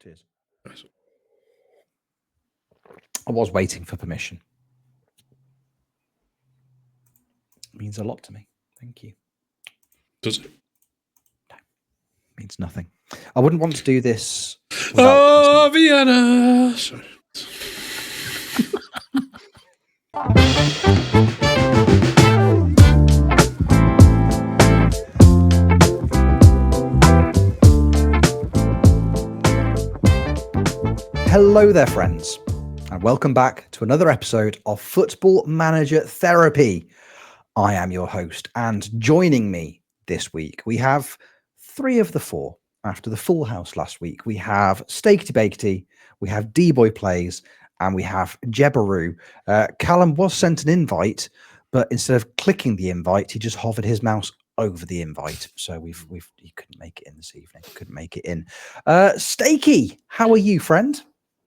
Cheers. I was waiting for permission. It means a lot to me. Thank you. Does it? No, it means nothing. I wouldn't want to do this. Oh, Vienna! Sorry. Hello there, friends, and welcome back to another episode of Football Manager Therapy. I am your host, and joining me this week, we have three of the four. After the full house last week, we have Steaky Bakety, we have D-Boy Plays, and we have Jebaroo. Callum was sent an invite, but instead of clicking the invite, he just hovered his mouse over the invite. So he couldn't make it in this evening. Couldn't make it in. Steaky, how are you, friend?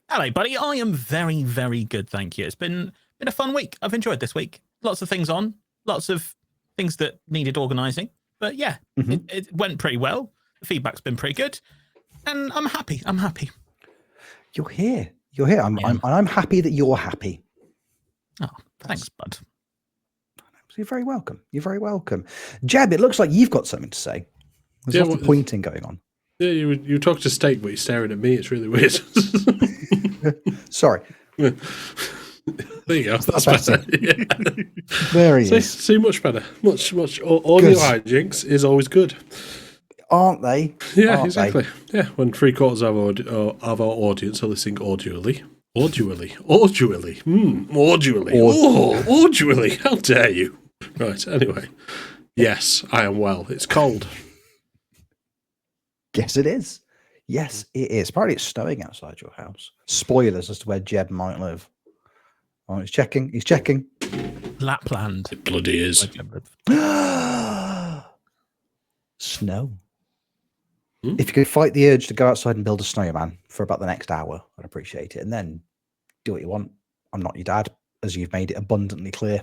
Hello, buddy. I am very, very good, thank you. It's been a fun week. I've enjoyed this week. Lots of things on, lots of things that needed organising. But yeah, it went pretty well. The feedback's been pretty good, and I'm happy. You're here. I'm happy that you're happy. Oh, thanks, bud. So you're very welcome. Jeb, it looks like you've got something to say. There's lots of pointing going on. Yeah, you talk to Steak, but you're staring at me. It's really weird. Sorry. There you go. That's better. Yeah. There he is. See, much better. Much. Audio hijinks is always good. Aren't they? Yeah, Aren't exactly. they? Yeah, when 3/4 of our audience are listening audially. Audially. How dare you? Right, anyway. Yes, I am well. It's cold. Yes, it is. Yes, it is. Apparently it's snowing outside your house. Spoilers as to where Jeb might live. Oh, he's checking. Lapland. It bloody is. Snow. If you could fight the urge to go outside and build a snowman for about the next hour, I'd appreciate it. And then do what you want. I'm not your dad, as you've made it abundantly clear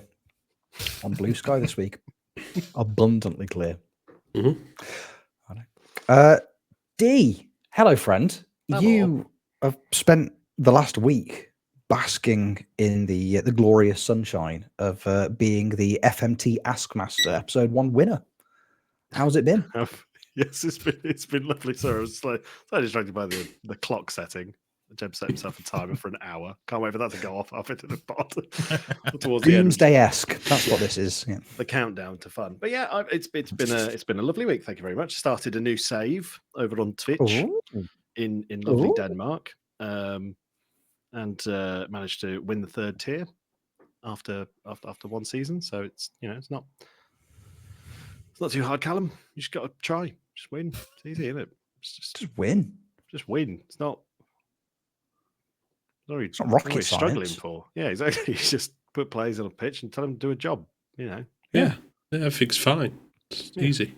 on Blue Sky this week. Abundantly clear. Dee, hello, friend. Hello. You have spent the last week basking in the glorious sunshine of being the FMT Askmaster episode 1 winner. How's it been? Yes, it's been lovely. Sorry, I was slightly distracted by the clock setting. Jeb set himself a timer for an hour. Can't wait for that to go off after the pod. Towards the end. Doomsday-esque. That's what this is. Yeah. The countdown to fun. But yeah, it's been a lovely week. Thank you very much. Started a new save over on Twitch in lovely Denmark, and managed to win the 3rd tier after one season. So it's not too hard, Callum. You just got to try. Just win. It's easy, isn't it? Just win. Just win. It's not. It's not rocket science. Struggling for. Yeah, exactly. You just put players on a pitch and tell them to do a job. Yeah, everything's fine. It's easy.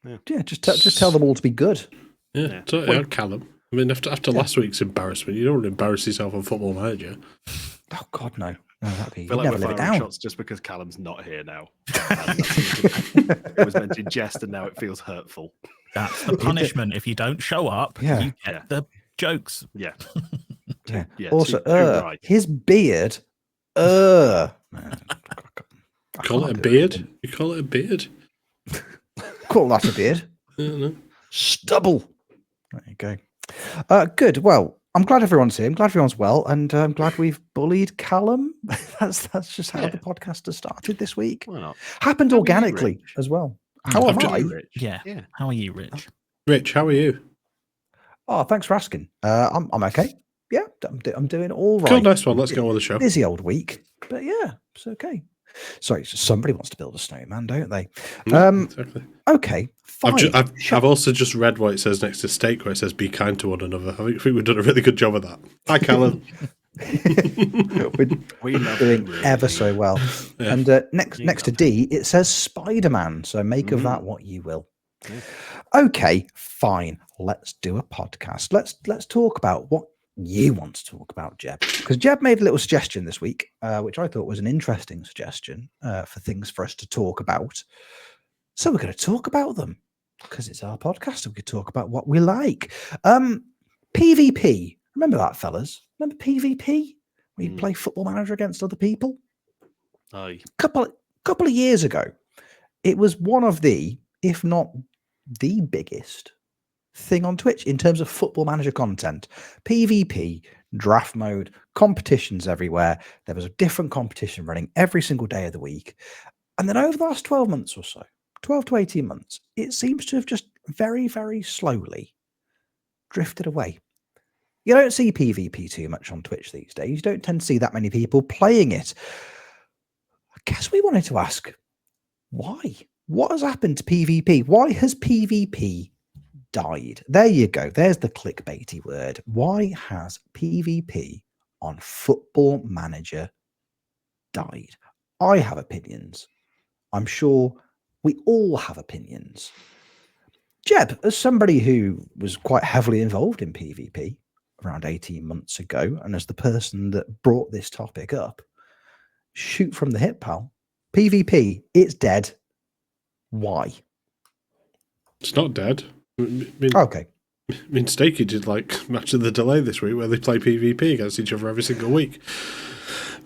Yeah, just tell them all to be good. Yeah. So, Callum. I mean, after last week's embarrassment, you don't want to embarrass yourself on Football Manager. Oh God, no. No, that'd be. I feel like never we're live it firing down. shots just because Callum's not here now. It was meant to jest, and now it feels hurtful. That's the punishment. If you don't show up, you get the jokes. Yeah. Yeah. Also, too right. his beard. Call it a beard? You call it a beard? Call that a beard. No. Stubble. There you go. Good. Well, I'm glad everyone's here. I'm glad everyone's well, and I'm glad we've bullied Callum. That's just how the podcast has started this week. Why not? Happened organically as well. How am I? Yeah. How are you, Rich? Rich, how are you? Oh, thanks for asking. I'm okay. Yeah, I'm doing all right. Cool, nice one. Let's go on the show. Busy old week, but yeah, it's okay. Sorry, somebody wants to build a snowman, don't they? Exactly. Okay, fine. I've also just read what it says next to Steak, where it says "Be kind to one another." I think we've done a really good job of that. Hi, Callum. We're doing ever so well. Yeah. And next to D, it says Spider-Man. So make of that what you will. Yeah. Okay, fine. Let's do a podcast. Let's talk about what you want to talk about, Jeb, because Jeb made a little suggestion this week, which I thought was an interesting suggestion for things for us to talk about. So we're going to talk about them because it's our podcast. So we could talk about what we like. PvP. Remember that, fellas? Remember PvP? Where you play Football Manager against other people? Aye. Couple of years ago, it was one of the, if not the biggest thing on Twitch in terms of Football Manager content. PvP, draft mode, competitions everywhere. There was a different competition running every single day of the week. And then over the last 12 months or so, 12 to 18 months, it seems to have just very, very slowly drifted away. You don't see PvP too much on Twitch these days. You don't tend to see that many people playing it. I guess we wanted to ask, why? What has happened to PvP? Why has PvP died? There you go. There's the clickbaity word. Why has PvP on Football Manager died? I have opinions. I'm sure we all have opinions. Jeb, as somebody who was quite heavily involved in PvP around 18 months ago, and as the person that brought this topic up, shoot from the hip, pal. PvP, it's dead. Why? It's not dead. Okay. I mean, Steaky did like Match of the Delay this week where they play PvP against each other every single week.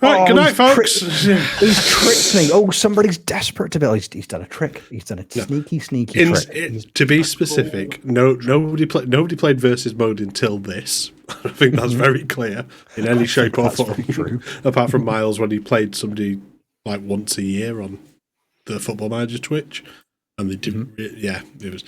Right, good night, folks. He's tricked me. Oh, somebody's desperate to build. He's done a trick. He's done a sneaky trick. To be specific, nobody played versus mode until this. I think that's very clear in any shape or form. True. Apart from Miles when he played somebody like once a year on the Football Manager Twitch, and they didn't. Yeah, it was.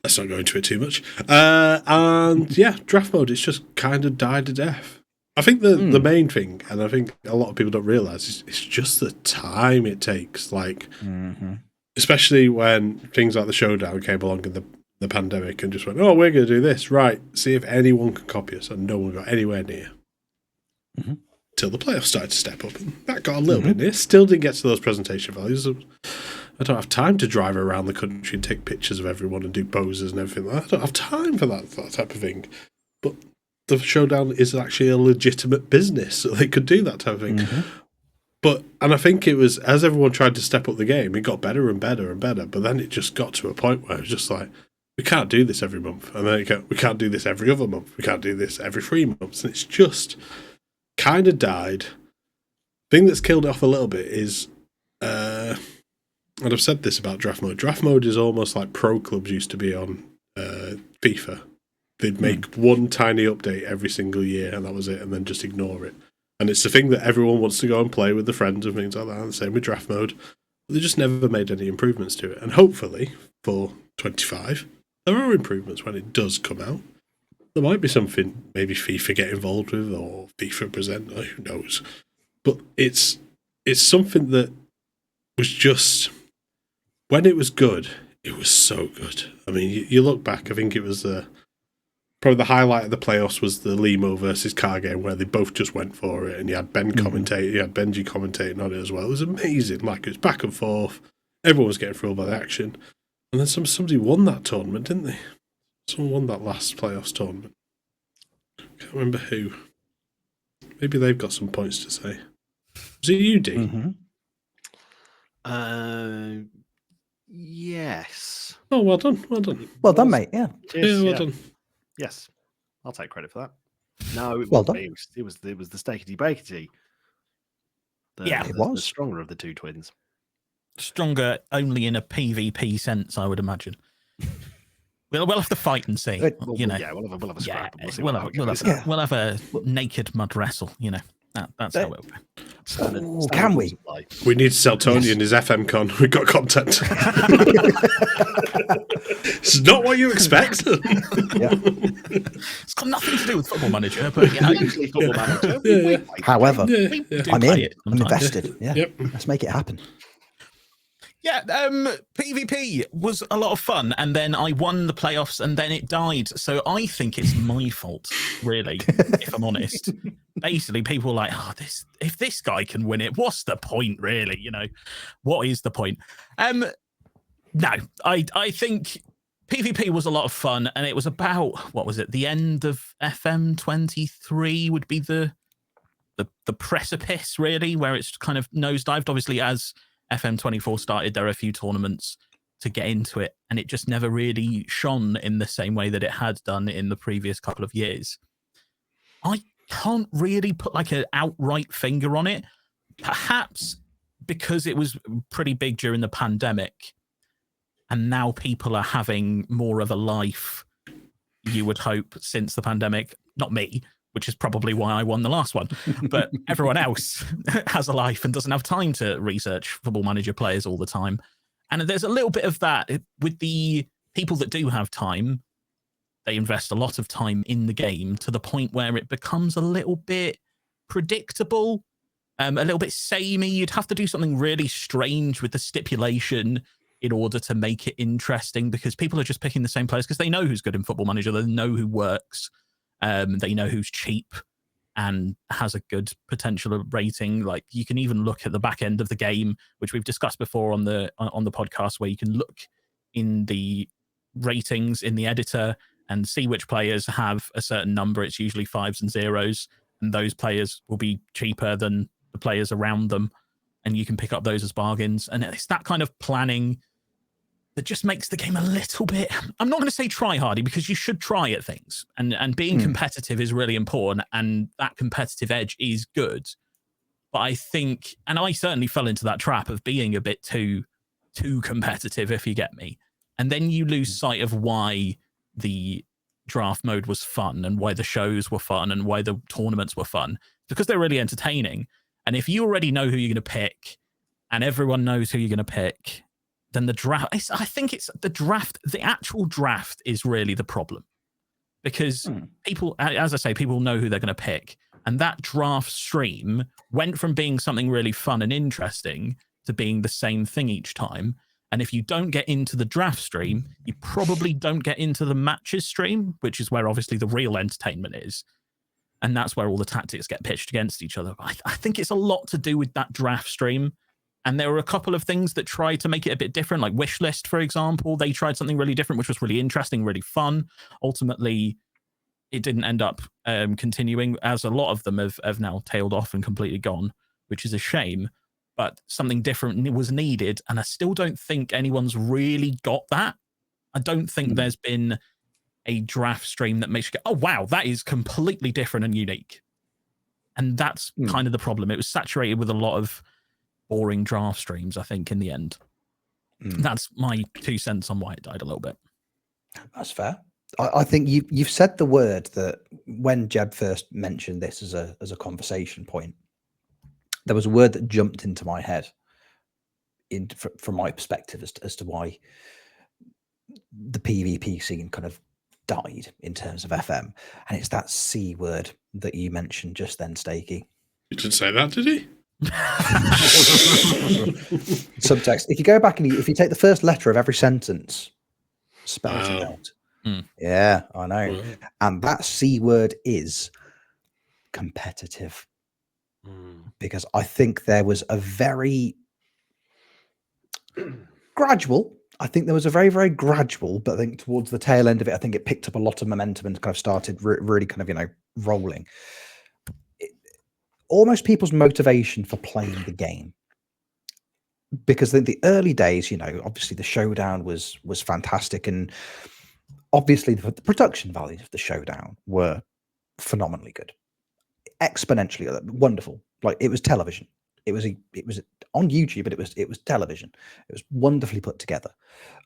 Let's not go into it too much. And yeah, draft mode. It's just kind of died to death. I think the main thing, and I think a lot of people don't realise, is it's just the time it takes. Like, especially when things like the Showdown came along in the pandemic and just went, oh, we're going to do this. Right, see if anyone can copy us. And no one got anywhere near. Till the playoffs started to step up. And that got a little bit near. Still didn't get to those presentation values. I don't have time to drive around the country and take pictures of everyone and do poses and everything like that. I don't have time for that type of thing. But the Showdown is actually a legitimate business, so they could do that type of thing. And I think it was, as everyone tried to step up the game, it got better and better and better, but then it just got to a point where it was just like, we can't do this every month, and then we can't do this every other month, we can't do this every 3 months, and it's just kind of died. Thing that's killed it off a little bit is, and I've said this about draft mode. Draft mode is almost like pro clubs used to be on FIFA. They'd make one tiny update every single year, and that was it, and then just ignore it. And it's the thing that everyone wants to go and play with the friends and things like that, and the same with draft mode. But they just never made any improvements to it. And hopefully, for 25, there are improvements when it does come out. There might be something maybe FIFA get involved with, or FIFA present, or who knows. But it's something that was just, when it was good, it was so good. I mean, you look back, I think it was probably the highlight of the playoffs was the Limo versus Car game where they both just went for it, and you had Ben commentating, you had Benji commentating on it as well. It was amazing. Like, it was back and forth. Everyone was getting thrilled by the action. And then somebody won that tournament, didn't they? Someone won that last playoffs tournament. Can't remember who. Maybe they've got some points to say. Was it you, Dee? Yes. Oh, well done. Well done. Well done, mate. Yeah. Yeah, well done. Yes. I'll take credit for that. No, well done. It was the Steakity Bakety. It was the stronger of the two twins. Stronger only in a PvP sense, I would imagine. We'll have to fight and see. We'll have a scrap. We'll have a naked mud wrestle. You know, that's how it'll be. Can we? We need to sell Tony and his FM con. We've got content. It's not what you expect. It's got nothing to do with Football Manager, but Football Manager. However, I'm in. I'm invested. Yeah, let's make it happen. Yeah, PvP was a lot of fun, and then I won the playoffs, and then it died. So I think it's my fault, really, if I'm honest. Basically, people were like, "Oh, if this guy can win it, what's the point, really? You know, what is the point?" No, I think PvP was a lot of fun, and it was about, what was it? The end of FM23 would be the precipice, really, where it's kind of nosedived. Obviously, as FM24 started, there are a few tournaments to get into it, and it just never really shone in the same way that it had done in the previous couple of years. I can't really put like an outright finger on it. Perhaps because it was pretty big during the pandemic, and now people are having more of a life, you would hope, since the pandemic. Not me, which is probably why I won the last one, but everyone else has a life and doesn't have time to research Football Manager players all the time. And there's a little bit of that with the people that do have time. They invest a lot of time in the game to the point where it becomes a little bit predictable, a little bit samey. You'd have to do something really strange with the stipulation in order to make it interesting, because people are just picking the same players because they know who's good in Football Manager. They know who works. They know who's cheap and has a good potential rating. Like, you can even look at the back end of the game, which we've discussed before on the podcast, where you can look in the ratings in the editor and see which players have a certain number. It's usually 5s and 0s, and those players will be cheaper than the players around them, and you can pick up those as bargains. And it's that kind of planning that just makes the game a little bit, I'm not going to say try hardy, because you should try at things, and being competitive is really important, and that competitive edge is good. But I think, and I certainly fell into that trap of being a bit too competitive, if you get me. And then you lose sight of why the draft mode was fun, and why the shows were fun, and why the tournaments were fun, because they're really entertaining. And if you already know who you're going to pick, and everyone knows who you're going to pick, then the draft, I think it's the draft, the actual draft is really the problem. Because people, as I say, people know who they're going to pick. And that draft stream went from being something really fun and interesting to being the same thing each time. And if you don't get into the draft stream, you probably don't get into the matches stream, which is where obviously the real entertainment is. And that's where all the tactics get pitched against each other. I think it's a lot to do with that draft stream. And there were a couple of things that tried to make it a bit different, like Wishlist, for example. They tried something really different, which was really interesting, really fun. Ultimately, it didn't end up continuing, as a lot of them have now tailed off and completely gone, which is a shame. But something different was needed, and I still don't think anyone's really got that. I don't think there's been a draft stream that makes you go, oh, wow, that is completely different and unique. And that's kind of the problem. It was saturated with a lot of boring draft streams, I think, in the end. That's my 2 cents on why it died a little bit. That's fair. I think you've said the word that when Jeb first mentioned this as a conversation point, there was a word that jumped into my head from my perspective as to why the PvP scene kind of died in terms of FM. And it's that C word that you mentioned just then, Steaky. He didn't say that, did he? Subtext. If you go back and if you take the first letter of every sentence, spells it out. Yeah, I know. Wow. And that C word is competitive. Because I think there was a very gradual, very gradual, but I think towards the tail end of it, I think it picked up a lot of momentum and kind of started really kind of, rolling. Almost people's motivation for playing the game. Because in the early days, obviously the showdown was fantastic, and obviously the production values of the showdown were phenomenally good, exponentially wonderful. Like, it was television. It was on YouTube, but it was television. It was wonderfully put together.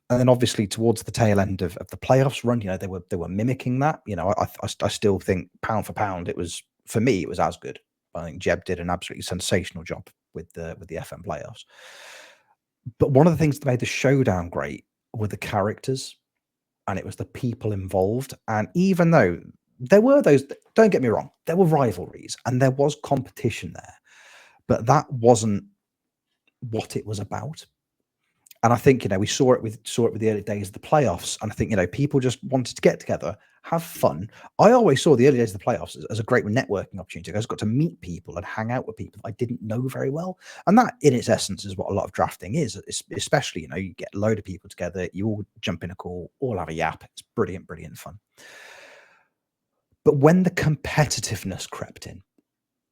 And then obviously towards the tail end of the playoffs run, they were mimicking that. I still think pound for pound, for me it was as good. I think Jeb did an absolutely sensational job with the FM playoffs. But one of the things that made the showdown great were the characters, and it was the people involved. And even though there were those, don't get me wrong, there were rivalries and there was competition there, but that wasn't what it was about. And I think, we saw it with the early days of the playoffs. And I think, people just wanted to get together, have fun. I always saw the early days of the playoffs as a great networking opportunity. I just got to meet people and hang out with people I didn't know very well. And that, in its essence, is what a lot of drafting is, especially, you get a load of people together, you all jump in a call, all have a yap. It's brilliant, brilliant fun. But when the competitiveness crept in,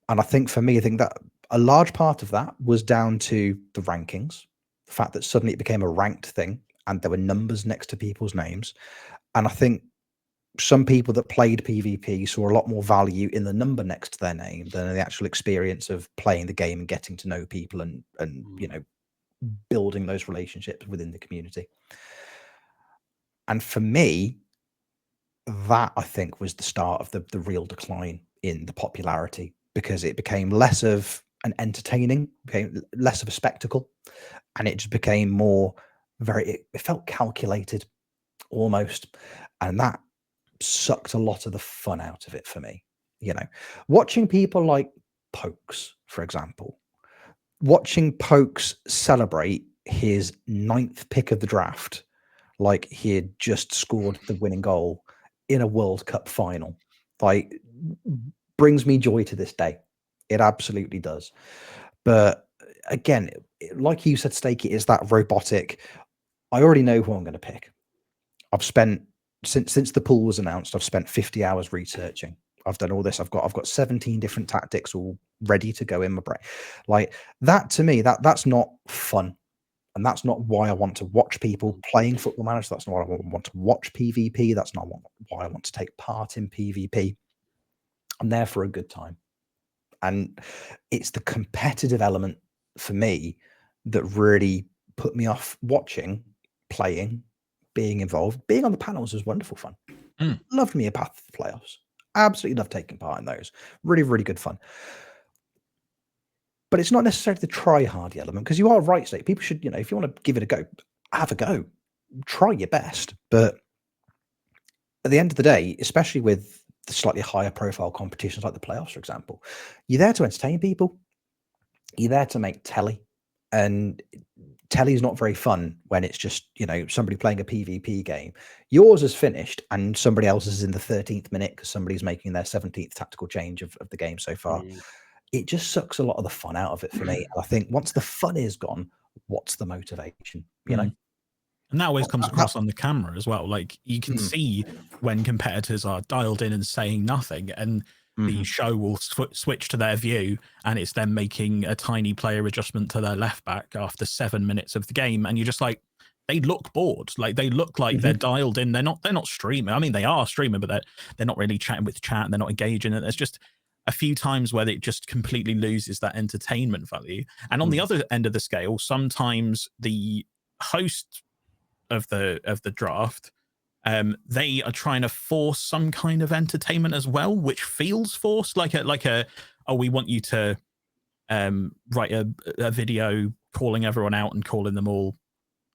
and I think that a large part of that was down to the rankings, the fact that suddenly it became a ranked thing. and there were numbers next to people's names. And I think some people that played PvP saw a lot more value in the number next to their name than in the actual experience of playing the game and getting to know people and building those relationships within the community. And for me, that I think was the start of the real decline in the popularity, because it became less of an entertaining, became less of a spectacle, and it just became more it felt calculated almost, and that sucked a lot of the fun out of it for me. Watching people like Pokes, for example, watching Pokes celebrate his 9th pick of the draft like he had just scored the winning goal in a World Cup final, like, brings me joy to this day. It absolutely does. But again, like you said, Steaky, is that robotic. I already know who I'm going to pick. I've spent since the pool was announced, I've spent 50 hours researching. I've done all this. I've got 17 different tactics all ready to go in my brain. Like, that to me, that's not fun. And that's not why I want to watch people playing Football Manager. That's not why I want to watch PvP. That's not why I want to take part in PvP. I'm there for a good time. And it's the competitive element for me that really put me off watching, playing, being involved. Being on the panels was wonderful fun. Loved me a path to the playoffs. Absolutely loved taking part in those. Really, really good fun. But it's not necessarily the try-hardy element, because you are right, Steve. People should, if you want to give it a go, have a go. Try your best. But at the end of the day, especially with the slightly higher profile competitions like the playoffs, for example, you're there to entertain people. You're there to make telly. And telly is not very fun when it's just, somebody playing a PvP game. Yours is finished and somebody else is in the 13th minute because somebody's making their 17th tactical change of the game so far. It just sucks a lot of the fun out of it for me. And I think once the fun is gone, what's the motivation? And that always comes across on the camera as well. Like, you can see when competitors are dialed in and saying nothing, and the show will switch to their view, and it's them making a tiny player adjustment to their left back after 7 minutes of the game, and you're just like, they look bored. Like, they look like they're dialed in. They're not streaming. I mean, they are streaming, but they're not really chatting with chat, and they're not engaging. And there's just a few times where it just completely loses that entertainment value. And on the other end of the scale, sometimes the host of the draft, they are trying to force some kind of entertainment as well, which feels forced, like we want you to write a video calling everyone out and calling them all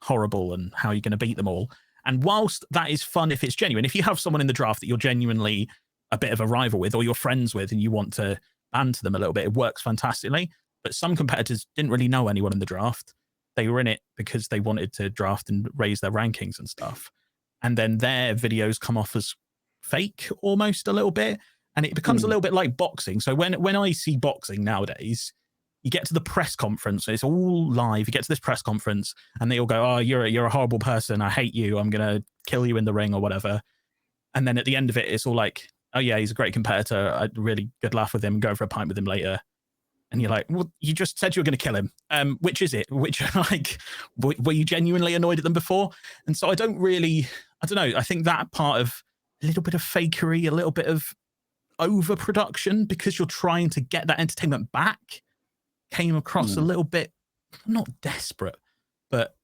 horrible and how you're going to beat them all. And whilst that is fun if it's genuine, if you have someone in the draft that you're genuinely a bit of a rival with, or you're friends with, and you want to banter them a little bit, it works fantastically. But some competitors didn't really know anyone in the draft. They were in it because they wanted to draft and raise their rankings and stuff. And then their videos come off as fake almost a little bit. And it becomes a little bit like boxing. So when I see boxing nowadays, you get to the press conference, it's all live. You get to this press conference and they all go, "Oh, you're a horrible person. I hate you. I'm going to kill you in the ring," or whatever. And then at the end of it, it's all like, "Oh yeah, he's a great competitor. I'd really good laugh with him, go for a pint with him later." And you're like, "Well, you just said you were going to kill him. Which is it? Which, like, were you genuinely annoyed at them before?" And so I don't know. I think that part of a little bit of fakery, a little bit of overproduction, because you're trying to get that entertainment back, came across a little bit, not desperate, but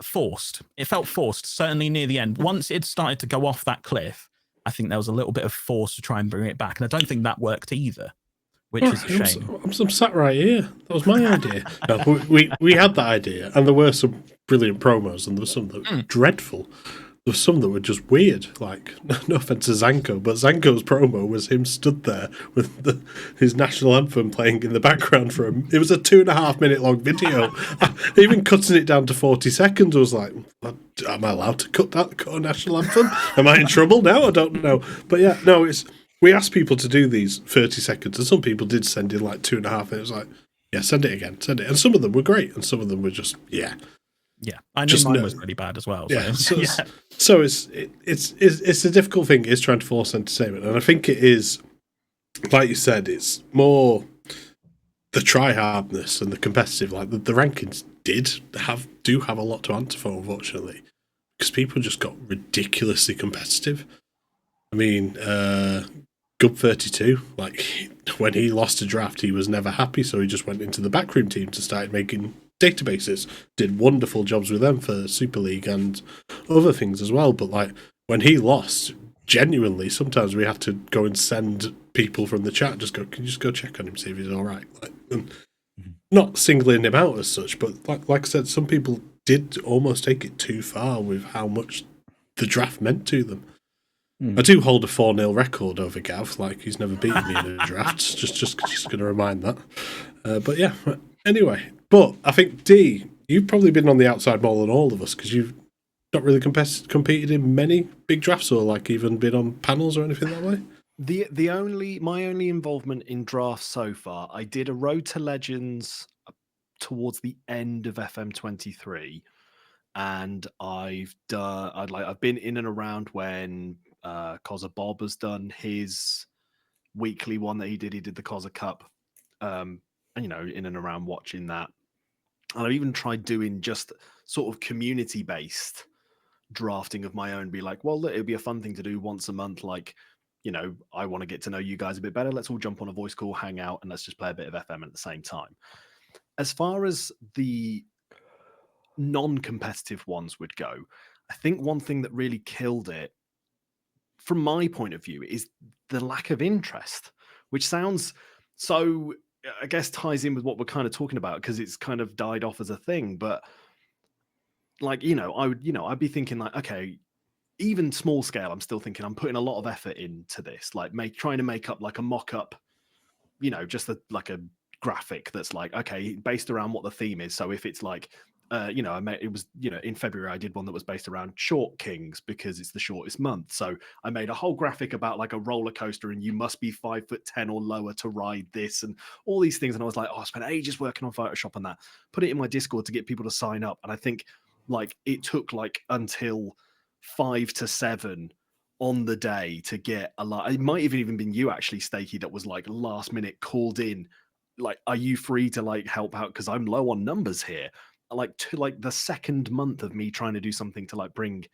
forced. It felt forced, certainly near the end. Once it started to go off that cliff, I think there was a little bit of force to try and bring it back. And I don't think that worked either, which is a shame. I'm sat right here. That was my idea. No, we had that idea, and there were some brilliant promos, and there were some that were dreadful. There were some that were just weird. Like, no offense to Zanko, but Zanko's promo was him stood there with his national anthem playing in the background for him. It was a 2.5 minute long video. Even cutting it down to 40 seconds, I was like, am I allowed to cut a national anthem? Am I in trouble now? I don't know. But yeah, no, we asked people to do these 30 seconds, and some people did send in like 2.5, and it was like, yeah, send it again, send it. And some of them were great, and some of them were just, yeah. Yeah, I knew mine was really bad as well. So. Yeah, so it's a difficult thing, is trying to force entertainment. And I think it is, like you said, it's more the try-hardness and the competitive, like the rankings do have a lot to answer for, unfortunately, because people just got ridiculously competitive. I mean, Gub32, like, when he lost a draft, he was never happy, so he just went into the backroom team to start making databases. Did wonderful jobs with them for Super League and other things as well. But like, when he lost, genuinely, sometimes we had to go and send people from the chat, can you just go check on him, see if he's all right? Like, and not singling him out as such, but like I said, some people did almost take it too far with how much the draft meant to them. I do hold a 4-0 record over Gav. Like, he's never beaten me in a draft. Just going to remind that. But yeah, anyway. But I think, Dee, you've probably been on the outside more than all of us, because you've not really competed in many big drafts, or like even been on panels or anything that way. My only involvement in drafts so far, I did a Road to Legends towards the end of FM23, and I've been in and around when Cozza Bob has done his weekly one that he did the Cozza Cup, and in and around watching that. And I've even tried doing just sort of community based drafting of my own, be like, well, look, it'd be a fun thing to do once a month, like, I want to get to know you guys a bit better, let's all jump on a voice call, hang out, and let's just play a bit of FM at the same time. As far as the non-competitive ones would go, I think one thing that really killed it from my point of view is the lack of interest, which sounds so, I guess, ties in with what we're kind of talking about, because it's kind of died off as a thing. But like, I'd be thinking like, okay, even small scale, I'm still thinking I'm putting a lot of effort into this, like trying to make up like a mock-up, just like a graphic that's like, okay, based around what the theme is. So if it's like, in February, I did one that was based around short kings because it's the shortest month. So I made a whole graphic about like a roller coaster, and you must be 5'10" or lower to ride this, and all these things. And I was like, I spent ages working on Photoshop on that, put it in my Discord to get people to sign up. And I think like it took like until 5 to 7 on the day to get a lot. It might have even been you actually, Steaky, that was like last minute called in, like, are you free to like help out, because I'm low on numbers here. Like, to like the second month of me trying to do something to like bring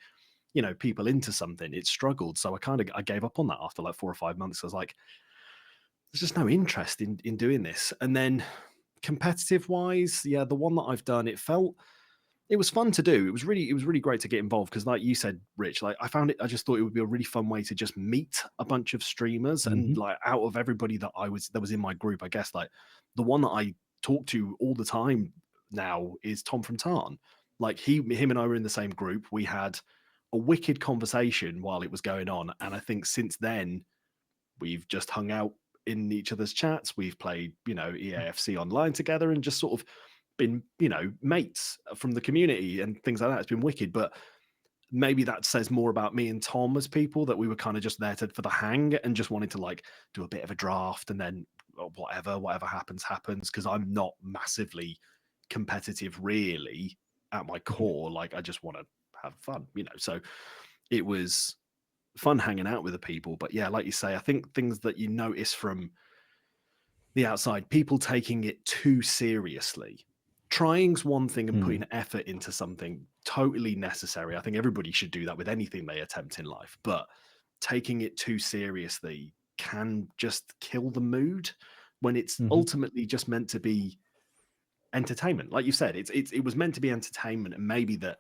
people into something, it struggled. So I gave up on that after like 4 or 5 months. I was like, there's just no interest in doing this. And then competitive wise, yeah, the one that I've done, it was fun to do. It was really great to get involved, because like you said, Rich, like I just thought it would be a really fun way to just meet a bunch of streamers. And like, out of everybody that was in my group, I guess like the one that I talk to all the time now is Tom from Tarn. Like him and I were in the same group. We had a wicked conversation while it was going on, and I think since then we've just hung out in each other's chats. We've played EAFC online together, and just sort of been mates from the community and things like that. It's been wicked. But maybe that says more about me and Tom as people, that we were kind of just there for the hang and just wanted to like do a bit of a draft, and then whatever happens, because I'm not massively competitive really at my core. Like, I just want to have fun, so it was fun hanging out with the people. But yeah, like you say, I think things that you notice from the outside, people taking it too seriously. Trying's one thing, and putting effort into something, totally necessary. I think everybody should do that with anything they attempt in life, but taking it too seriously can just kill the mood when it's ultimately just meant to be entertainment. Like you said, it was meant to be entertainment, and maybe that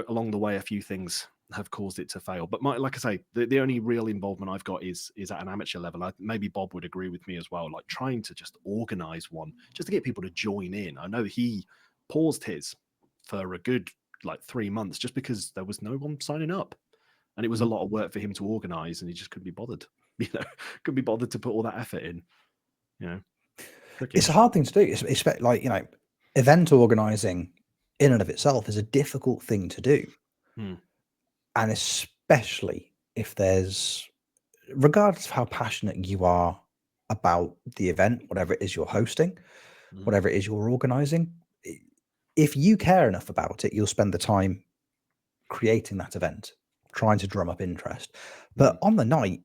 along the way a few things have caused it to fail. But like I say, the only real involvement I've got is at an amateur level. Maybe Bob would agree with me as well, like trying to just organize one just to get people to join in. I know he paused his for a good like 3 months just because there was no one signing up, and it was a lot of work for him to organize, and he just couldn't be bothered couldn't be bothered to put all that effort in. It's a hard thing to do. It's like, event organizing in and of itself is a difficult thing to do. And especially if regardless of how passionate you are about the event, whatever it is you're hosting, whatever it is you're organizing, if you care enough about it, you'll spend the time creating that event, trying to drum up interest. But on the night,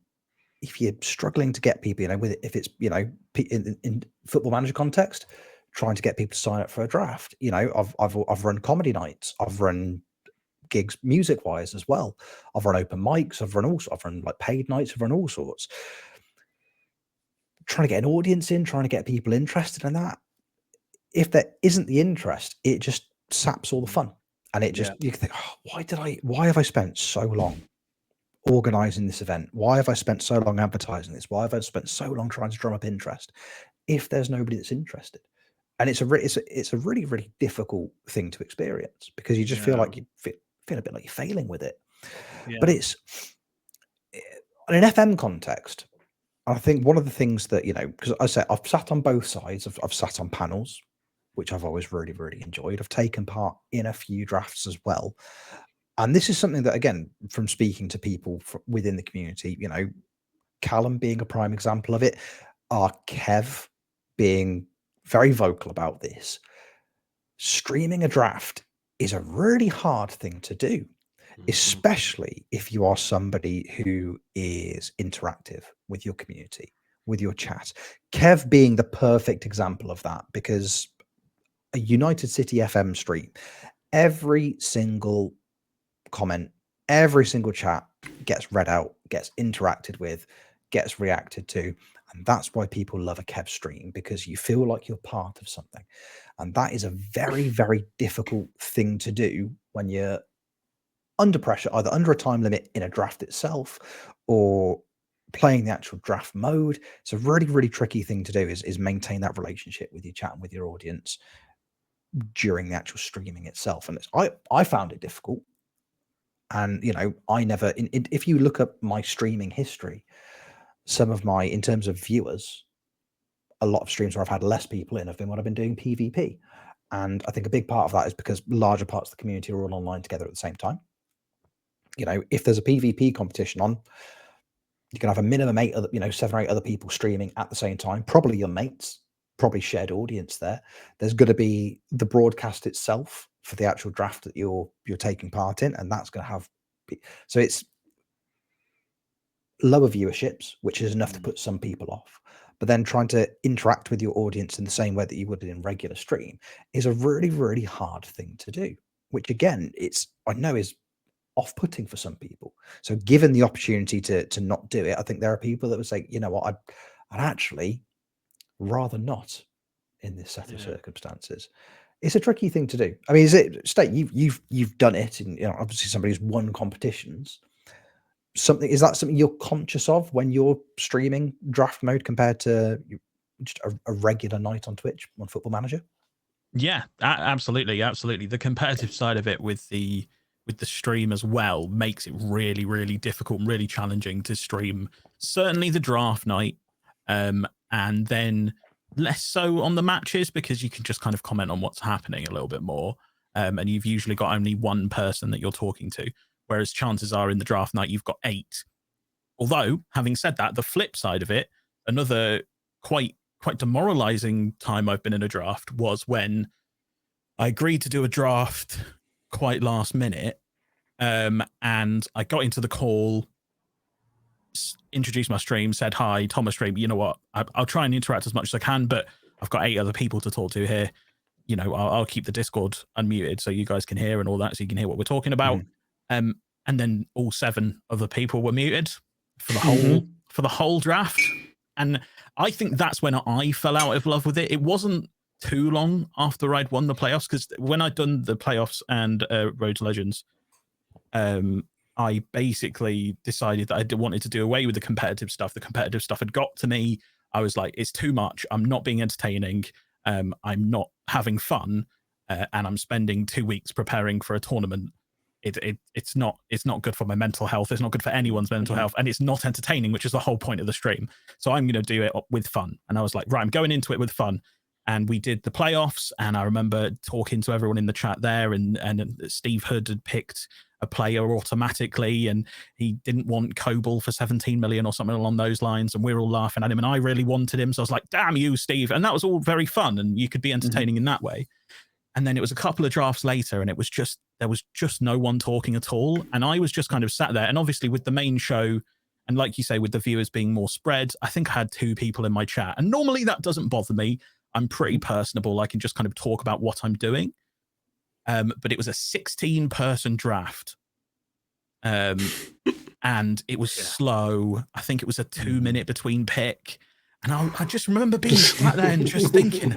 if you're struggling to get people, with it, if it's, in football manager context, trying to get people to sign up for a draft. You know, I've run comedy nights, I've run gigs music wise as well. I've run open mics, I've run like paid nights, I've run all sorts. Trying to get an audience in, trying to get people interested in that. If there isn't the interest, it just saps all the fun. And it just, you think, oh, why have I spent so long organizing this event? Why have I spent so long advertising this? Why have I spent so long trying to drum up interest if there's nobody that's interested? And it's a really, really difficult thing to experience, because you just feel like you feel a bit like you're failing with it. But it's in an FM context. I think one of the things that, you know, because I said I've sat on both sides. I've sat on panels, which I've always really, really enjoyed. I've taken part in a few drafts as well. And this is something that, again, from speaking to people within the community, you know, Callum being a prime example of it, Kev being very vocal about this. Streaming a draft is a really hard thing to do, especially if you are somebody who is interactive with your community, with your chat. Kev being the perfect example of that, because a United City FM stream, every single comment, every single chat gets read out, gets interacted with, gets reacted to. And that's why people love a Kev stream, because you feel like you're part of something. And that is a very, very difficult thing to do when you're under pressure, either under a time limit in a draft itself or playing the actual draft mode. It's a really, really tricky thing to do, is maintain that relationship with your chat and with your audience during the actual streaming itself. And I found it difficult. And, you know, if you look at my streaming history, in terms of viewers, a lot of streams where I've had less people in have been when I've been doing PvP. And I think a big part of that is because larger parts of the community are all online together at the same time. You know, if there's a PvP competition on, you can have a minimum 7 or 8 other people streaming at the same time, probably your mates, probably shared audience there. There's going to be the broadcast itself for the actual draft that you're taking part in, and that's going to have, so it's lower viewerships, which is enough to put some people off. But then trying to interact with your audience in the same way that you would in regular stream is a really, really hard thing to do, which again, I know is off-putting for some people. So given the opportunity to not do it, I think there are people that would say, you know what, I'd actually rather not in this set of circumstances. It's a tricky thing to do. I mean, you've done it, and you know, obviously somebody who's won competitions. Is that something you're conscious of when you're streaming draft mode compared to just a regular night on Twitch on Football Manager? Yeah, absolutely. The competitive side of it with the stream as well makes it really, really difficult and really challenging to stream. Certainly the draft night, and then less so on the matches, because you can just kind of comment on what's happening a little bit more, and you've usually got only one person that you're talking to, whereas chances are in the draft night you've got 8. Although, having said that, the flip side of it, another quite demoralizing time I've been in a draft was when I agreed to do a draft quite last minute, and I got into the call, introduced my stream, said hi, Thomas stream. You know what? I'll try and interact as much as I can, but I've got 8 other people to talk to here. You know, I'll keep the Discord unmuted so you guys can hear and all that, so you can hear what we're talking about. And then all 7 other people were muted for the whole draft. And I think that's when I fell out of love with it. It wasn't too long after I'd won the playoffs, because when I'd done the playoffs and Road to Legends, I basically decided that I wanted to do away with the competitive stuff. The competitive stuff had got to me. I was like, it's too much. I'm not being entertaining. I'm not having fun, and I'm spending 2 weeks preparing for a tournament. It's not good for my mental health. It's not good for anyone's mental health, and it's not entertaining, which is the whole point of the stream. So I'm going to do it with fun. And I was like, right, I'm going into it with fun. And we did the playoffs, and I remember talking to everyone in the chat there, and Steve Hood had picked a player automatically, and he didn't want Coble for 17 million or something along those lines, and we were all laughing at him, and I really wanted him, so I was like, damn you, Steve. And that was all very fun, and you could be entertaining in that way. And then it was a couple of drafts later, and there was just no one talking at all, and I was just kind of sat there. And obviously with the main show, and like you say, with the viewers being more spread, I think I had 2 people in my chat, and normally that doesn't bother me. I'm pretty personable. I can just kind of talk about what I'm doing. But it was a 16-person draft. And it was slow. I think it was a 2-minute between pick. And I just remember being sat there and just thinking,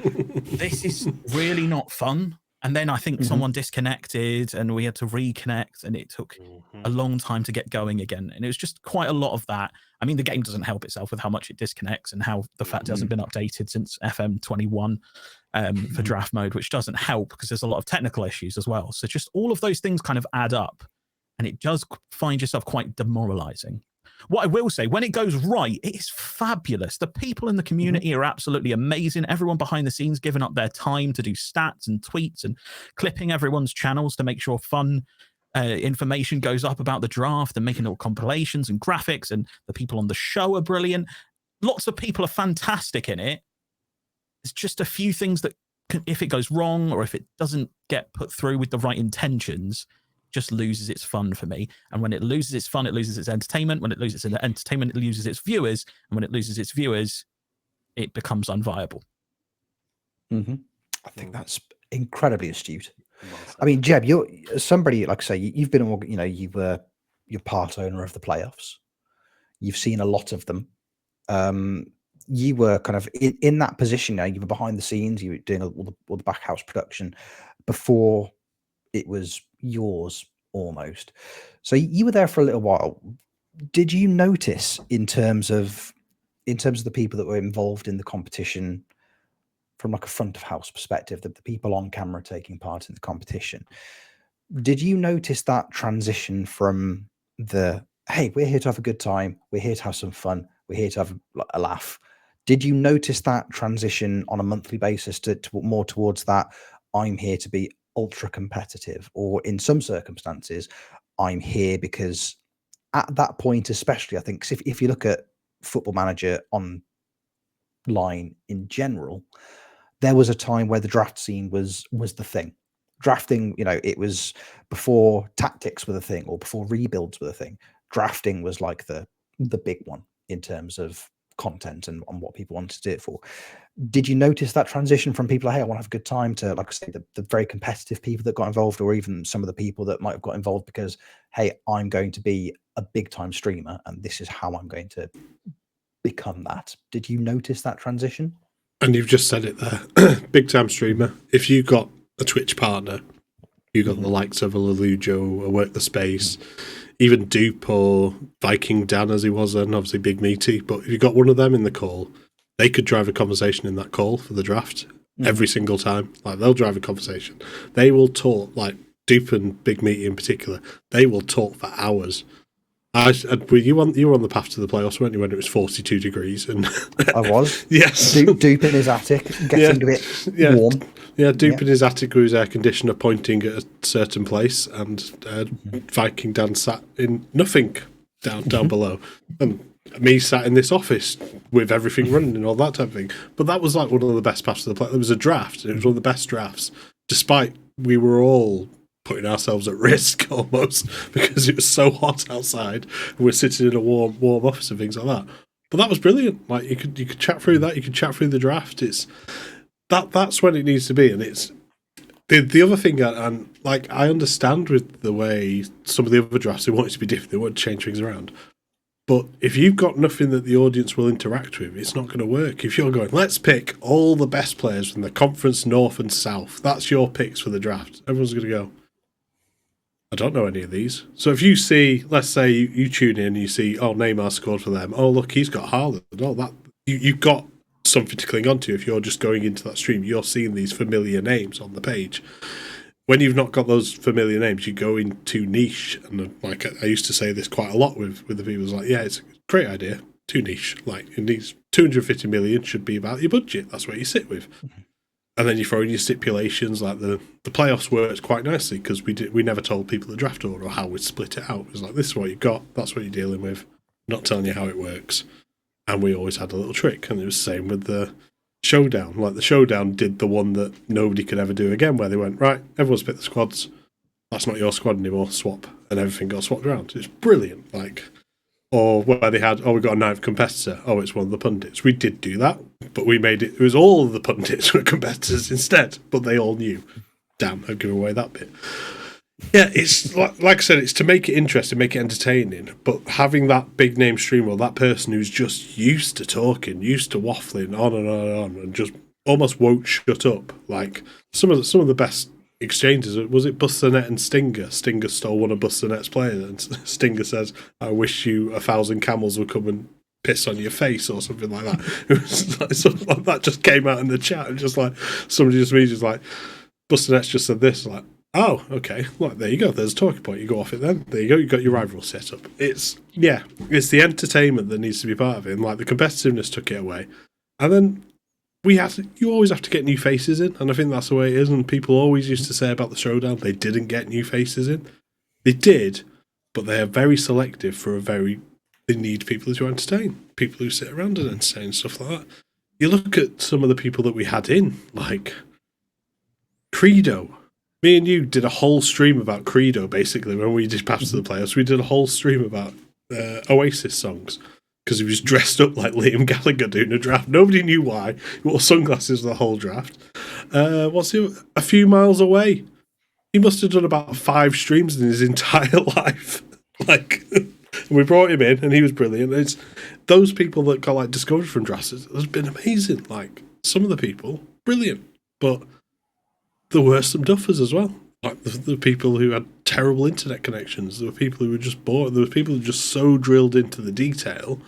this is really not fun. And then I think someone disconnected and we had to reconnect, and it took a long time to get going again. And it was just quite a lot of that. I mean, the game doesn't help itself with how much it disconnects and how the fact it hasn't been updated since FM21 for draft mode, which doesn't help because there's a lot of technical issues as well. So just all of those things kind of add up, and it does find yourself quite demoralizing. What I will say, when it goes right, it is fabulous. The people in the community are absolutely amazing. Everyone behind the scenes giving up their time to do stats and tweets and clipping everyone's channels to make sure fun information goes up about the draft and making little compilations and graphics. And the people on the show are brilliant. Lots of people are fantastic in it. It's just a few things that, if it goes wrong or if it doesn't get put through with the right intentions, just loses its fun for me. And when it loses its fun, it loses its entertainment. When it loses its entertainment, it loses its viewers. And when it loses its viewers, it becomes unviable. I think that's incredibly astute. I mean, Jeb, you're somebody, like I say, you've been, you're part owner of the playoffs. You've seen a lot of them. You were kind of in that position now. You were behind the scenes. You were doing all the back house production before it was yours almost. So you were there for a little while. Did you notice in terms of the people that were involved in the competition from like a front of house perspective, the people on camera taking part in the competition, did you notice that transition from the, hey, we're here to have a good time, we're here to have some fun, we're here to have a laugh? Did you notice that transition on a monthly basis to more towards that, I'm here to be ultra competitive, or in some circumstances I'm here because at that point, especially I think if you look at Football Manager online in general, there was a time where the draft scene was the thing. Drafting, it was before tactics were the thing or before rebuilds were the thing. Drafting was like the big one in terms of content and on what people wanted to do it for. Did you notice that transition from people like, hey, I want to have a good time, to, like I say, the very competitive people that got involved, or even some of the people that might have got involved because, hey, I'm going to be a big time streamer and this is how I'm going to become that? Did you notice that transition? And you've just said it there. Big time streamer. If you got a Twitch partner, you got the likes of a Lelujo, a Work the Space, even Dupe or Viking Dan as he was then, obviously Big Meaty. But if you got one of them in the call, they could drive a conversation in that call for the draft every single time. Like, they'll drive a conversation. They will talk, like Dupe and Big Meaty in particular, they will talk for hours. You were on the path to the playoffs, weren't you, when it was 42 degrees? And I was. Yes. Dupe in his attic, getting a bit warm. Yeah, Dupe in his attic with his air conditioner pointing at a certain place, and Viking Dan sat in nothing down below. And me sat in this office with everything running and all that type of thing. But that was like one of the best paths to the playoffs. There was a draft, and it was one of the best drafts, despite we were all putting ourselves at risk almost because it was so hot outside and we're sitting in a warm office and things like that. But that was brilliant. Like, you could chat through that, you could chat through the draft. It's that's when it needs to be. And it's the other thing, and like, I understand with the way some of the other drafts, they want it to be different, they want to change things around. But if you've got nothing that the audience will interact with, it's not going to work. If you're going, let's pick all the best players from the conference north and south, that's your picks for the draft, everyone's going to go, I don't know any of these. So if you see, let's say you tune in and you see, oh, Neymar scored for them. Oh, look, he's got Haaland. Oh, that you've got something to cling on to. If you're just going into that stream, you're seeing these familiar names on the page. When you've not got those familiar names, you go into niche. And like I used to say this quite a lot with the people. It's like, yeah, it's a great idea. Too niche. Like, in these 250 million should be about your budget. That's where you sit with. And then you throw in your stipulations, like the playoffs worked quite nicely because we never told people the draft order or how we'd split it out. It was like, this is what you've got, that's what you're dealing with, not telling you how it works. And we always had a little trick, and it was the same with the showdown. Like, the showdown did the one that nobody could ever do again, where they went, right, everyone's picked the squads, that's not your squad anymore, swap, and everything got swapped around. It's brilliant. Like, Or where they had, we got a ninth competitor. Oh, it's one of the pundits. We did do that, but we made it. It was all of the pundits were competitors instead, but they all knew. Damn, I've given away that bit. Yeah, it's like I said, it's to make it interesting, make it entertaining. But having that big name streamer, or that person who's just used to talking, used to waffling on and on and on, and just almost won't shut up. Like some of the best exchanges, was it Bust the Net and Stinger? Stinger stole one of Bust the Net's players, and Stinger says, "I wish you 1,000 camels would come and piss on your face," or something like that. It was like something like that just came out in the chat, and just like somebody just like, Bust the Net's just said this, like, oh, okay, like there you go. There's a talking point. You go off it then. There you go. You got your rival set up. It's the entertainment that needs to be part of it. And like the competitiveness took it away, and then you always have to get new faces in, and I think that's the way it is. And people always used to say about the showdown, they didn't get new faces in. They did, but they are very selective for they need people to entertain, people who sit around and entertain, stuff like that. You look at some of the people that we had in, like Credo. Me and you did a whole stream about Credo, basically, when we did Paths to the Playoffs. We did a whole stream about Oasis songs, because he was dressed up like Liam Gallagher doing a draft. Nobody knew why. He wore sunglasses the whole draft. What's he? A few miles away. He must have done about 5 streams in his entire life. Like, we brought him in, and he was brilliant. It's those people that got like discovered from drafts. It's been amazing. Like some of the people, brilliant, but there were some duffers as well. Like the people who had terrible internet connections. There were people who were just bored. There were people who were just so drilled into the detail,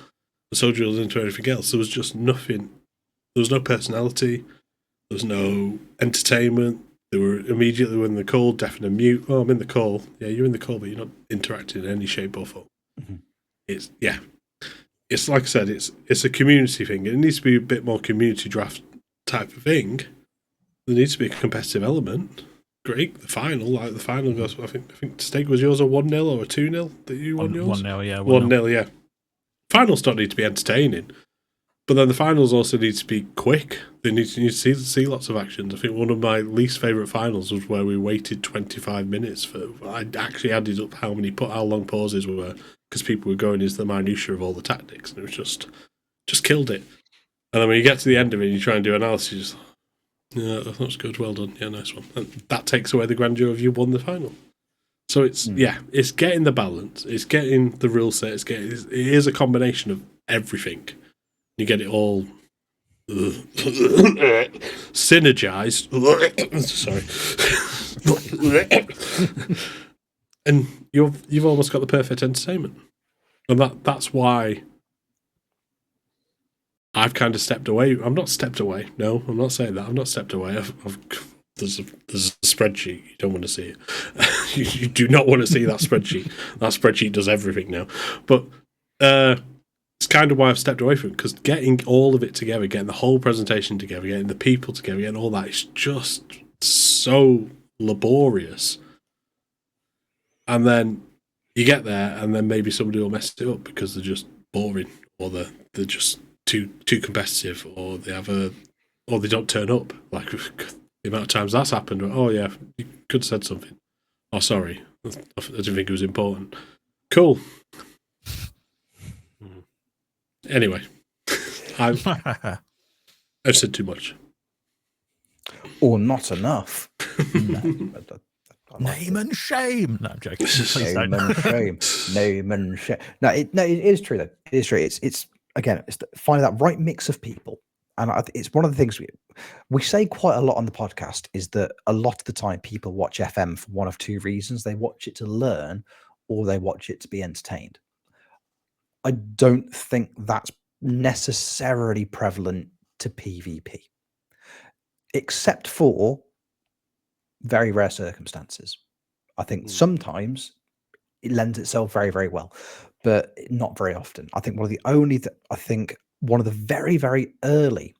so drilled into everything else. There was just nothing. There was no personality. There was no entertainment. They were immediately in the call, deaf and mute. Oh, I'm in the call. Yeah, you're in the call, but you're not interacting in any shape or form. Mm-hmm. It's like I said, it's a community thing. It needs to be a bit more community draft type of thing. There needs to be a competitive element. Great, the final goes. I think Steak, was yours a 1-0 or a 2-0 that you won yours? 1-0, yeah. 1-0, yeah. Finals don't need to be entertaining, but then the finals also need to be quick. They need to see lots of actions. I think one of my least favourite finals was where we waited 25 minutes for. I actually added up how long pauses were, because people were going into the minutiae of all the tactics, and it was just killed it. And then when you get to the end of it, and you try and do analysis. Yeah, that's good. Well done. Yeah, nice one. And that takes away the grandeur of you won the final. So it's it's getting the balance. It's getting the rule set. It is a combination of everything. You get it all synergized. Sorry. And you've almost got the perfect entertainment, and that's why I've kind of stepped away. I'm not stepped away. No, I'm not saying that. I've not stepped away. There's a spreadsheet. You don't want to see it. you do not want to see that spreadsheet. That spreadsheet does everything now. But it's kind of why I've stepped away from it, because getting all of it together, getting the whole presentation together, getting the people together, getting all that is just so laborious. And then you get there, and then maybe somebody will mess it up because they're just boring, or they're just too competitive, or they don't turn up. Like the amount of times that's happened. Oh yeah, you could have said something. Oh sorry, I didn't think it was important. Cool. Anyway, I've said too much, or not enough. Name and shame. No, I'm joking. Name and shame. Name and shame. No, it is true though. It is true. It's again, it's finding that right mix of people, and it's one of the things we say quite a lot on the podcast is that a lot of the time people watch FM for one of two reasons: they watch it to learn, or they watch it to be entertained. I don't think that's necessarily prevalent to PvP, except for very rare circumstances. I think sometimes it lends itself very, very well, but not very often. I think one of the very, very early,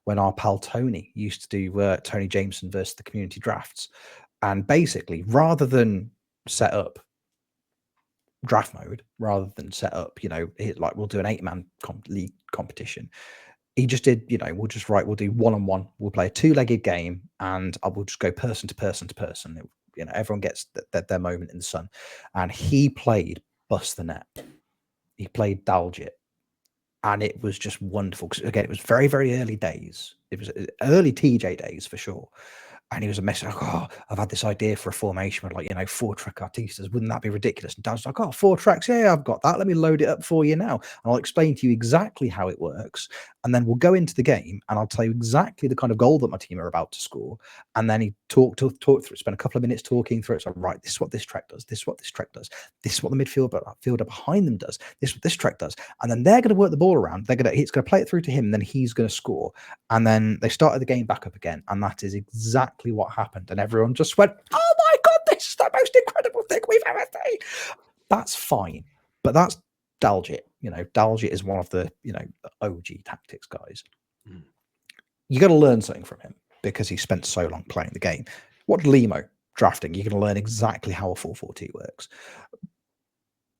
when our pal Tony used to do Tony Jameson versus the community drafts, and basically rather than set up draft mode, rather than set up, like we'll do an 8-man league competition, he just did, we'll do one-on-one. We'll play a 2-legged game, and I will just go person to person to person. Everyone gets their moment in the sun. And he played Bust the Net. he played Dalgit, and it was just wonderful because again, it was very, very early days. It was early TJ days for sure. And he was a message like, oh, I've had this idea for a formation with 4-track artistas. Wouldn't that be ridiculous? And Dan's like, oh, 4 tracks. Yeah, I've got that. Let me load it up for you now. And I'll explain to you exactly how it works. And then we'll go into the game and I'll tell you exactly the kind of goal that my team are about to score. And then he talked through it, spent a couple of minutes talking through it. So, right, this is what this track does. This is what this track does. This is what the midfielder behind them does. This is what this track does. And then they're going to work the ball around. It's going to play it through to him. And then he's going to score. And then they started the game back up again. And that is exactly what happened, and everyone just went, oh my god, this is the most incredible thing we've ever seen. That's fine, but that's Dalgit. Dalgit is one of the OG tactics guys. You got to learn something from him because he spent so long playing the game. What Limo drafting, you're going to learn exactly how a 4-4-2 works,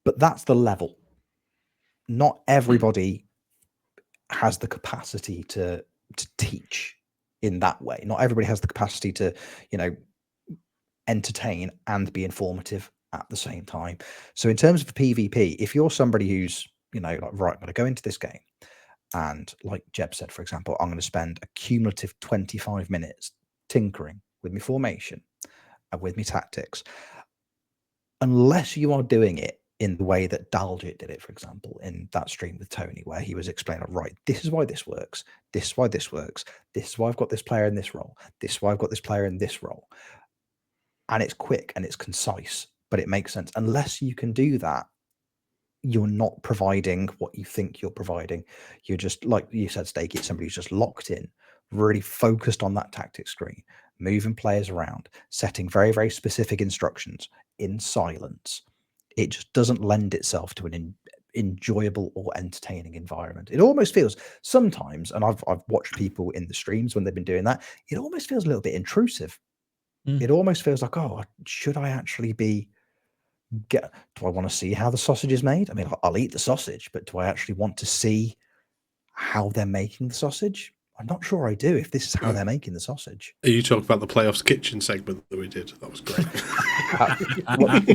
but that's the level. Not everybody has the capacity to teach in that way. Not everybody has the capacity to, entertain and be informative at the same time. So in terms of PvP, if you're somebody who's, right, I'm going to go into this game and like Jeb said, for example, I'm going to spend a cumulative 25 minutes tinkering with my formation and with my tactics, unless you are doing it in the way that Dalgit did it, for example, in that stream with Tony, where he was explaining, right, this is why this works. This is why this works. This is why I've got this player in this role. This is why I've got this player in this role. And it's quick and it's concise, but it makes sense. Unless you can do that, you're not providing what you think you're providing. You're just, like you said, Steaky, somebody who's just locked in, really focused on that tactic screen, moving players around, setting very, very specific instructions in silence. It just doesn't lend itself to an enjoyable or entertaining environment. It almost feels sometimes, and I've watched people in the streams when they've been doing that, it almost feels a little bit intrusive. It almost feels like, oh, should I actually do I want to see how the sausage is made? I mean, I'll eat the sausage, but do I actually want to see how they're making the sausage? I'm not sure I do, if this is how they're making the sausage. Are you talking about the playoffs kitchen segment that we did? That was great.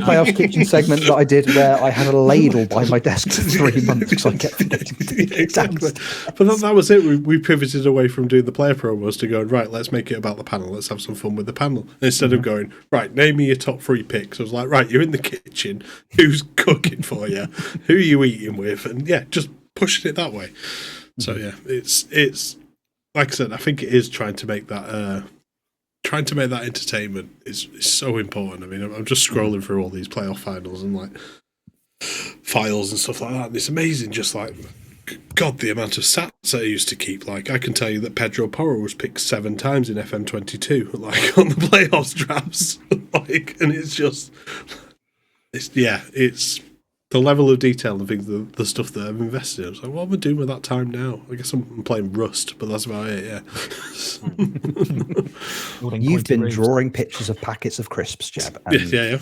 Playoffs kitchen segment that I did where I had a ladle by my desk for 3 months because I kept forgetting to do it. Exactly. But that was it. We pivoted away from doing the player promos to going, right, let's make it about the panel. Let's have some fun with the panel. Instead of going, right, name me your top 3 picks. I was like, right, you're in the kitchen. Who's cooking for you? Who are you eating with? And yeah, just pushing it that way. So yeah, it's like I said, I think it is trying to make that entertainment is so important. I mean, I'm just scrolling through all these playoff finals and like files and stuff like that, and it's amazing. Just like, God, the amount of stats I used to keep. Like, I can tell you that Pedro Porro was picked 7 times in FMT22, like on the playoffs drafts. Like, and it's the level of detail and things, the stuff that I've invested in. I was like, what am I doing with that time now? I guess I'm playing Rust, but that's about it, yeah. You've been drawing pictures of packets of crisps, Jeb. And yeah.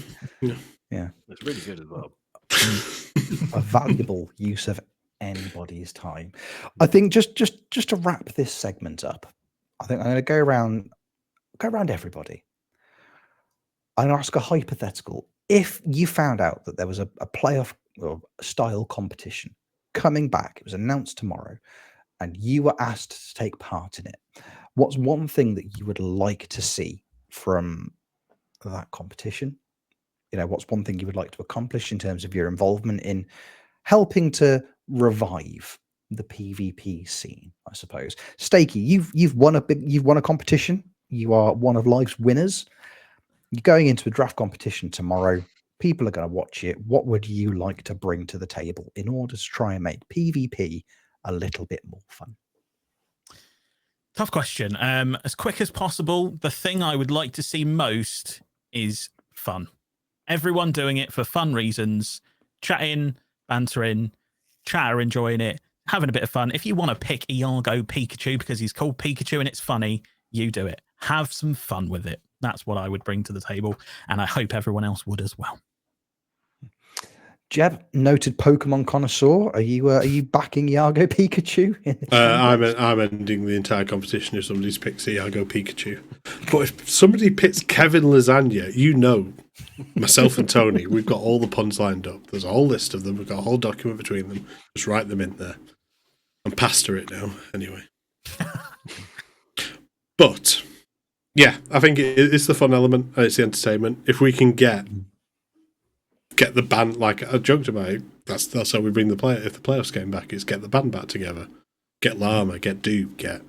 It's really good as well. A valuable use of anybody's time. I think just to wrap this segment up, I think I'm going to go around everybody. I'm going to ask a hypothetical. If you found out that there was a playoff or style competition coming back, it was announced tomorrow, and you were asked to take part in it, what's one thing that you would like to see from that competition? What's one thing you would like to accomplish in terms of your involvement in helping to revive the PvP scene, I suppose? Steaky, you've won a competition. You are one of life's winners. You're going into a draft competition tomorrow. People are going to watch it. What would you like to bring to the table in order to try and make PvP a little bit more fun? Tough question. As quick as possible, the thing I would like to see most is fun. Everyone doing it for fun reasons, chatting, bantering, chatter, enjoying it, having a bit of fun. If you want to pick Iago Pikachu because he's called Pikachu and it's funny, you do it. Have some fun with it. That's what I would bring to the table, and I hope everyone else would as well. Jeb, noted Pokemon connoisseur, are you backing Iago Pikachu? I'm ending the entire competition if somebody picks Iago Pikachu. But if somebody picks Kevin Lasagna, Myself and Tony, we've got all the puns lined up. There's a whole list of them. We've got a whole document between them. Just write them in there. I'm past it now, anyway. But yeah, I think it's the fun element and it's the entertainment. If we can get the band, like I joked about it, that's how we bring the player. If the playoffs came back, is get the band back together, get Llama, get Duke, get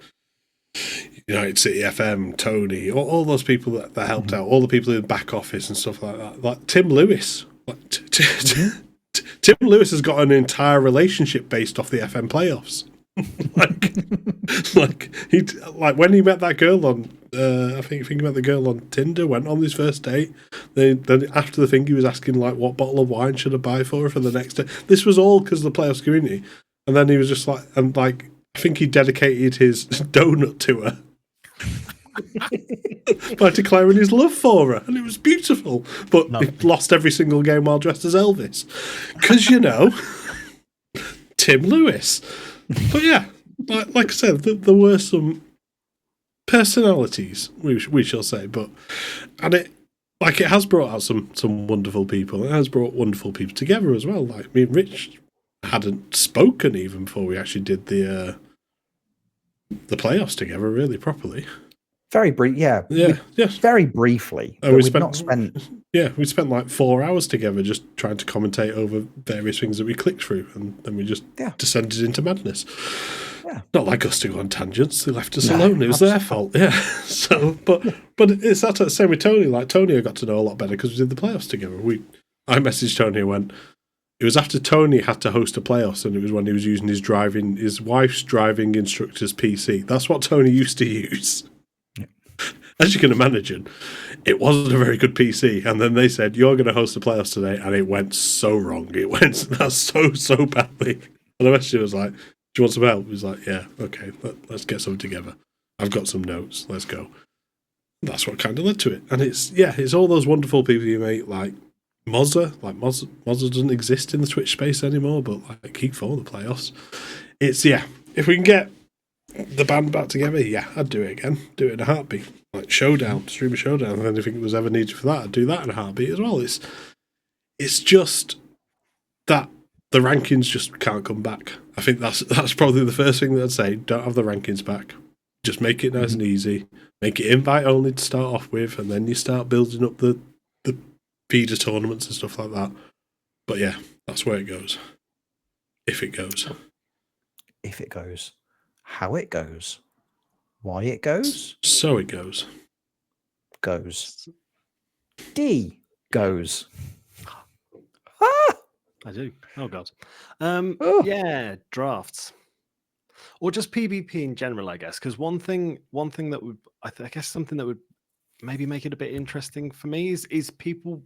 United City FM, Tony, all those people that helped out, all the people in the back office and stuff like that. Like Tim Lewis, Tim Lewis has got an entire relationship based off the FM playoffs. like when he met that girl on I think he met the girl on Tinder, went on his first date, then after the thing he was asking like what bottle of wine should I buy for her for the next day. This was all because of the playoffs community. And then he was just like, and like I think he dedicated his donut to her by declaring his love for her, and it was beautiful. But he lost every single game while dressed as Elvis because Tim Lewis. But yeah, like I said, there were some personalities, we shall say, and it has brought out some wonderful people. It has brought wonderful people together as well. Like me and Rich hadn't spoken even before we actually did the playoffs together, really properly. Very brief, yeah. Very briefly. We spent like 4 hours together just trying to commentate over various things that we clicked through, and then we just descended into madness. Yeah. Not like us to go on tangents. They left us alone. It was their fault. Yeah. So, but it's that same with Tony. Like Tony, I got to know a lot better because we did the playoffs together. I messaged Tony and went. It was after Tony had to host a playoffs, and it was when he was using his wife's driving instructor's PC. That's what Tony used to use. As you can imagine, it wasn't a very good PC. And then they said, you're going to host the playoffs today. And it went so wrong. It went so badly. And the message was like, do you want some help? He was like, yeah, okay, let's get something together. I've got some notes. Let's go. That's what kind of led to it. And it's all those wonderful people you meet, like Mozza. Like Mozza doesn't exist in the Twitch space anymore, but like keep following the playoffs. If we can get the band back together, I'd do it again. Do it in a heartbeat. Like Showdown, stream a Showdown, and anything that was ever needed for that, I'd do that in a heartbeat as well. It's just that the rankings just can't come back. I think that's probably the first thing that I'd say. Don't have the rankings back. Just make it nice and easy. Make it invite only to start off with, and then you start building up the feeder tournaments and stuff like that. But yeah, that's where it goes. If it goes. If it goes. How it goes. Why it goes. So it goes. Goes. D goes. I do. Oh god. Yeah, drafts. Or just PvP in general, I guess. Because one thing that would I guess something that would maybe make it a bit interesting for me is people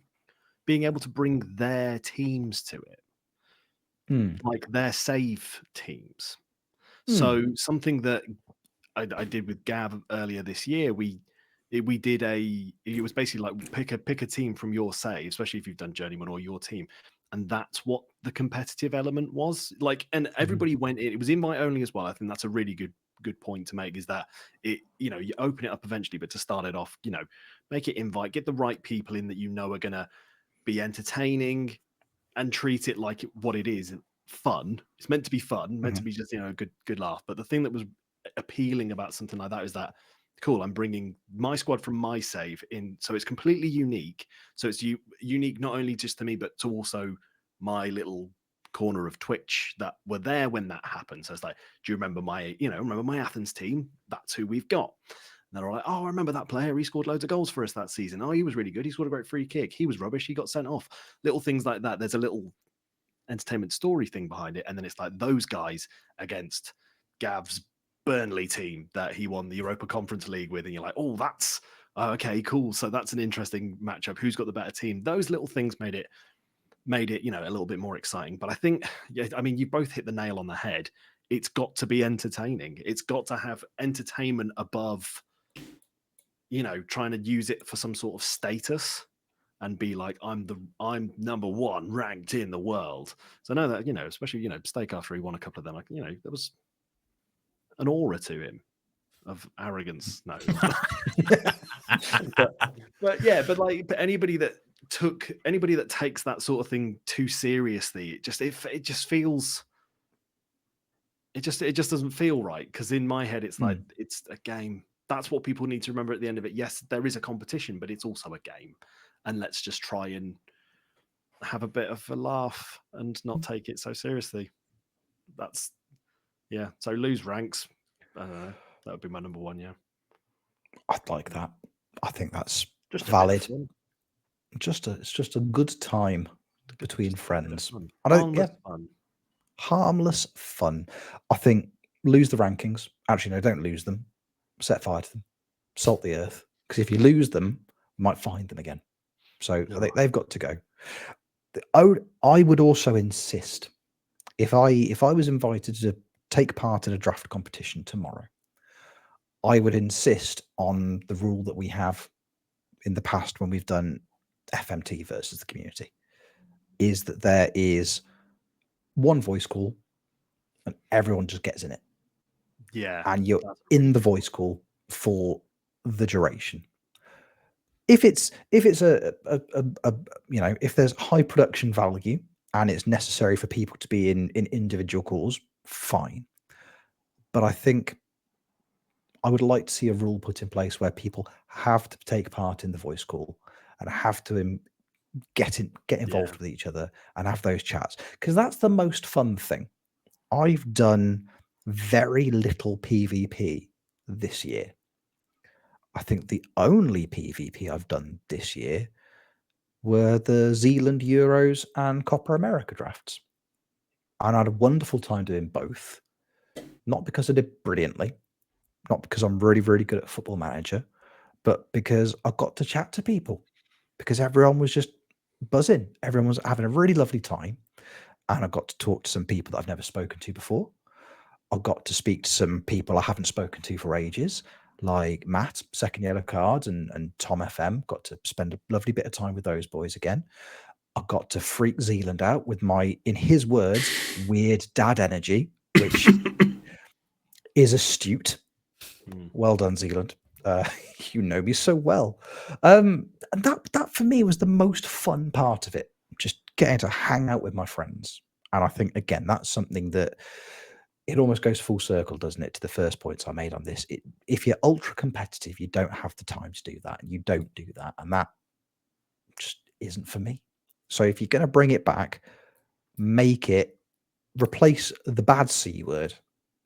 being able to bring their teams to it. Like their save teams. So something that I did with Gav earlier this year, we did it was basically like pick a team from your save, especially if you've done Journeyman or your team, and that's what the competitive element was like. And everybody went in. It was invite only as well. I think that's a really good point to make. Is that it? You open it up eventually, but to start it off, make it invite, get the right people in that are gonna be entertaining, and treat it like what it is. Fun. It's meant to be fun, meant to be just a good laugh. But the thing that was appealing about something like that is that cool, I'm bringing my squad from my save in, so it's completely unique. So it's unique not only just to me, but to also my little corner of Twitch that were there when that happened. So it's like, do you remember my Athens team? That's who we've got. And they're all like, oh, I remember that player. He scored loads of goals for us that season. Oh, he was really good. He scored a great free kick. He was rubbish. He got sent off. Little things like that. There's a little entertainment story thing behind it. And then it's like those guys against Gav's Burnley team that he won the Europa Conference League with, and you're like, oh, that's okay, cool. So that's an interesting matchup. Who's got the better team? Those little things made it a little bit more exciting. But I think, you both hit the nail on the head. It's got to be entertaining. It's got to have entertainment above, trying to use it for some sort of status and be like, I'm number one ranked in the world. So I know that, especially, Steak after he won a couple of them, there was an aura to him of arrogance. No, but anybody that took anybody that takes that sort of thing too seriously, it just feels. It just doesn't feel right, because in my head it's like it's a game. That's what people need to remember at the end of it. Yes, there is a competition, but it's also a game, and let's just try and have a bit of a laugh and not take it so seriously. That's so lose ranks. That would be my number one. Yeah, I'd like that. I think that's just valid. It's just a good time between friends. Fun. Harmless fun. I think lose the rankings. Actually, no, don't lose them. Set fire to them. Salt the earth. Because if you lose them, you might find them again. So they've got to go. I would also insist, if I was invited to take part in a draft competition tomorrow, I would insist on the rule that we have in the past when we've done FMT versus the community, is that there is one voice call and everyone just gets in it. Yeah. And you're in the voice call for the duration. If it's a if there's high production value and it's necessary for people to be in individual calls, fine. But I think I would like to see a rule put in place where people have to take part in the voice call and have to get involved with each other and have those chats, because that's the most fun thing. I've done very little PvP this year. I think the only PvP I've done this year were the Zealand Euros and Copa America drafts. And I had a wonderful time doing both. Not because I did brilliantly, not because I'm really, really good at Football Manager, but because I got to chat to people, because everyone was just buzzing. Everyone was having a really lovely time. And I got to talk to some people that I've never spoken to before. I got to speak to some people I haven't spoken to for ages, like Matt, Second Yellow Cards, and Tom FM. Got to spend a lovely bit of time with those boys again. I got to freak Zealand out with my, in his words, weird dad energy, which is astute. Well done, Zealand. You know me so well. And that for me was the most fun part of it, just getting to hang out with my friends. And I think, again, that's something that it almost goes full circle, doesn't it, to the first points I made on this. If you're ultra competitive, you don't have the time to do that. And you don't do that. And that just isn't for me. So if you're going to bring it back, replace the bad C word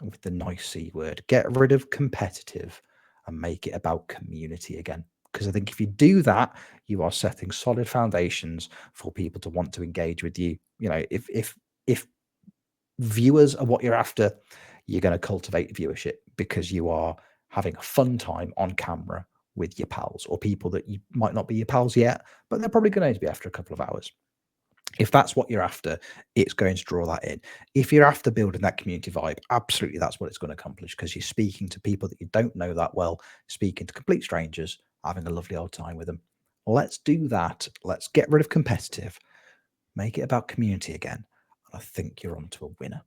with the nice C word. Get rid of competitive and make it about community again. Because I think if you do that, you are setting solid foundations for people to want to engage with you. You know, if viewers are what you're after, you're going to cultivate viewership because you are having a fun time on camera with your pals or people that you might not be your pals yet, but they're probably going to be after a couple of hours. If that's what you're after, it's going to draw that in. If you're after building that community vibe, absolutely that's what it's going to accomplish, because you're speaking to people that you don't know that well, speaking to complete strangers, having a lovely old time with them. Let's do that. Let's get rid of competitive, make it about community again. And I think you're onto a winner.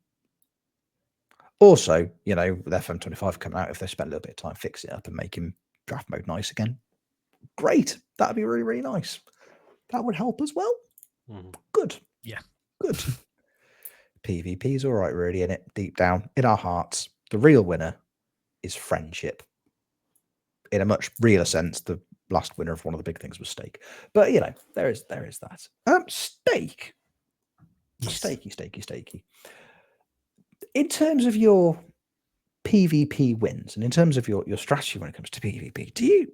Also, you know, with FM25 coming out, if they spend a little bit of time fixing it up and making draft mode nice again, great. That'd be really, really nice. That would help as well. Good. Yeah. Good. PvP's all right, really, in it, deep down in our hearts. The real winner is friendship. In a much realer sense, the last winner of one of the big things was steak. But you know, there is that. Steak. Yes. Steaky. In terms of your PvP wins and in terms of your strategy when it comes to PvP, do you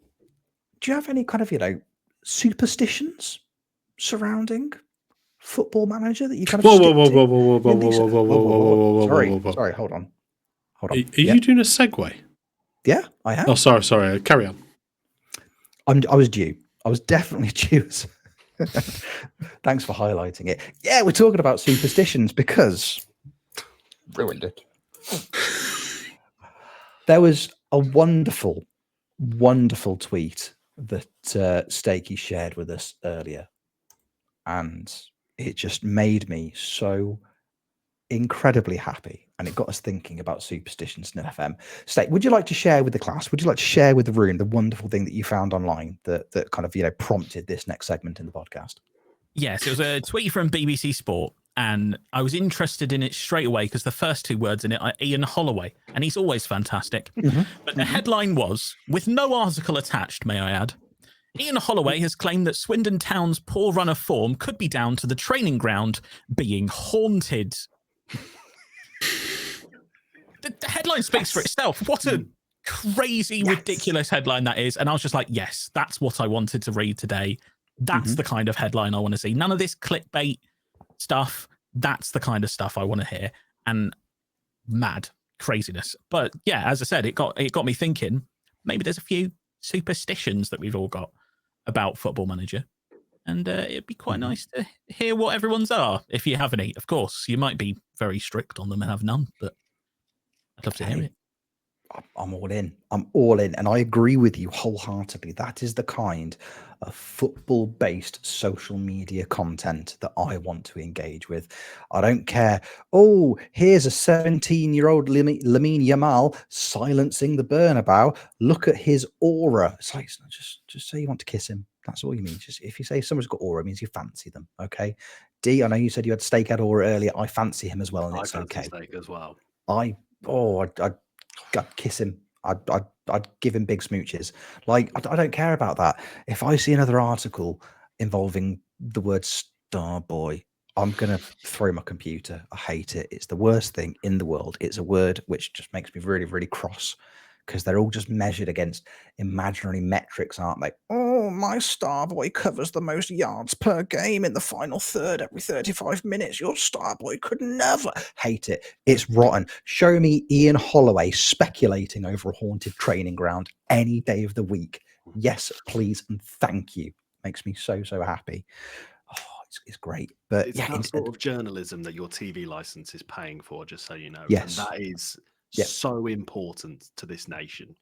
have any kind of, you know, superstitions surrounding Football Manager that you kind of Sorry, hold on. Are you doing a segue? Yeah, I am. Oh, sorry. Carry on. I was due. I was definitely due. Thanks for highlighting it. Yeah, we're talking about superstitions because ruined it. There was a wonderful tweet that Steaky shared with us earlier, and it just made me so incredibly happy, and it got us thinking about superstitions in FM. Steak, would you like to share with the class? Would you like to share with the room the wonderful thing that you found online that kind of prompted this next segment in the podcast? Yes, it was a tweet from BBC Sport, and I was interested in it straight away because the first two words in it are Ian Holloway, and he's always fantastic. But the headline was, with no article attached, may I add, Ian Holloway has claimed that Swindon Town's poor run of form could be down to the training ground being haunted. The headline speaks for itself. What a crazy, ridiculous headline that is. And I was just like, yes, that's what I wanted to read today. That's the kind of headline I want to see. None of this clickbait stuff. That's the kind of stuff I want to hear. And mad craziness. But yeah, as I said, it got me thinking, maybe there's a few superstitions that we've all got about Football Manager, and it'd be quite nice to hear what everyone's are. If you have any, of course, you might be very strict on them and have none, but I'd love to hear it. I'm all in. I'm all in, and I agree with you wholeheartedly. That is the kind of football-based social media content that I want to engage with. I don't care. Oh, here's a 17-year-old Lamine Yamal silencing the Bernabeu. Look at his aura. It's like, just say you want to kiss him. That's all you mean. Just if you say someone's got aura, it means you fancy them. Okay. Dee, I know you said you had Steak had aura earlier. I fancy him as well, and it's okay. Steak as well. I'd kiss him. I'd give him big smooches. Like, I don't care about that. If I see another article involving the word star boy, I'm going to throw my computer. I hate it. It's the worst thing in the world. It's a word which just makes me really, really cross, because they're all just measured against imaginary metrics, aren't they? Oh, my star boy covers the most yards per game in the final third every 35 minutes. Your star boy could never. Hate it. It's rotten. Show me Ian Holloway speculating over a haunted training ground any day of the week. Yes, please, and thank you. Makes me so, so happy. Oh, it's great. But it's that sort of journalism that your TV license is paying for, just so you know. Yes. And that is so important to this nation.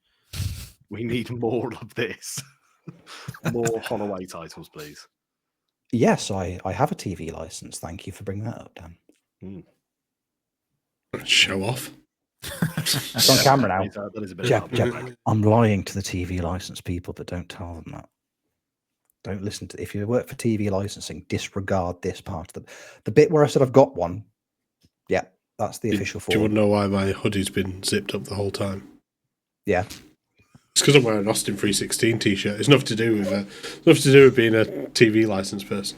We need more of this. More Holloway titles, please. Yes, I have a TV license. Thank you for bringing that up, Dan. Show off. It's on camera now. That is a bit Jeb, I'm lying to the TV license people, but don't tell them that. Don't listen to. If you work for TV licensing, disregard this part of the bit where I said I've got one. Yeah, that's the official form. Do you want to know why my hoodie's been zipped up the whole time? Yeah. It's because I'm wearing an Austin 316 t-shirt. It's nothing to do with being a TV license person.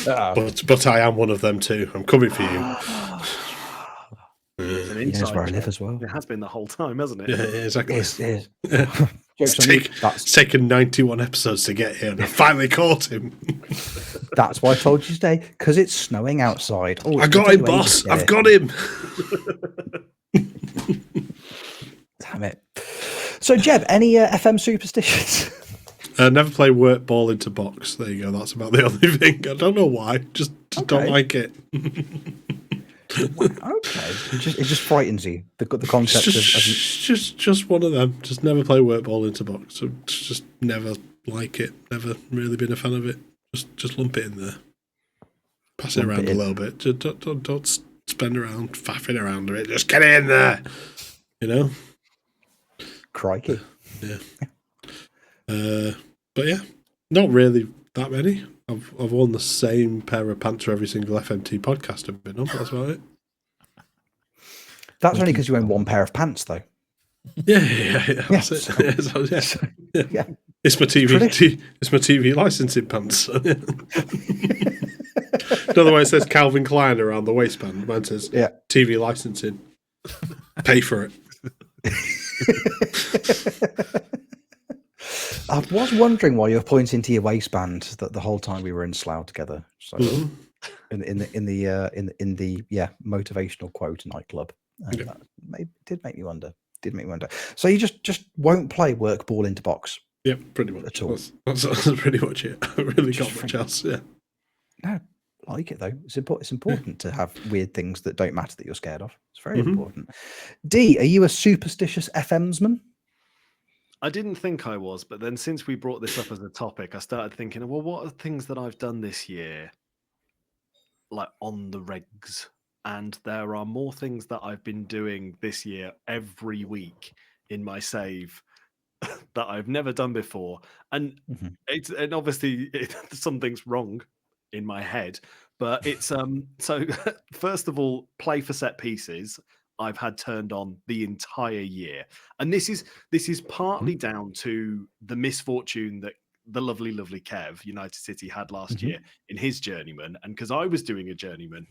But I am one of them too. I'm coming for you. Here's where I live as well. It has been the whole time, hasn't it? Yeah, exactly. It is. It's taken 91 episodes to get here, and I finally caught him. That's why I told you today, because it's snowing outside. Oh, I got him, boss. I've got him. Damn it. So, Jeb, any FM superstitions? Never play work ball into box. There you go. That's about the only thing. I don't know why. Just don't like it. Okay. It just frightens you. The concept just one of them. Just never play work ball into box. So just never like it. Never really been a fan of it. Just lump it in there. Pass it around a little bit. Just don't spend around faffing around with it. Just get it in there. You know. Crikey. Yeah. But yeah, not really that many. I've worn the same pair of pants for every single FMT podcast I've been on. But that's about it. That's only because you own one pair of pants, though. Yeah. That's it. Yeah. It's my TV. It's my TV licensing pants. Another way it says Calvin Klein around the waistband. Mine says TV licensing. Pay for it. I was wondering why you were pointing to your waistband that the whole time we were in Slough together. So in the motivational quote nightclub, that did make me wonder. So you just won't play work ball into box. Yeah, pretty much at all. That's pretty much it. I really got much else. Yeah. No, I like it though. It's important to have weird things that don't matter that you're scared of. It's very important. Dee, are you a superstitious FMsman? I didn't think I was, but then since we brought this up as a topic, I started thinking, well, what are things that I've done this year, like on the regs, And there are more things that I've been doing this year every week in my save that I've never done before. And and obviously something's wrong in my head, but it's so first of all, play for set pieces I've had turned on the entire year. And this is partly down to the misfortune that the lovely Kev, United City, had last year in his journeyman. And because I was doing a journeyman,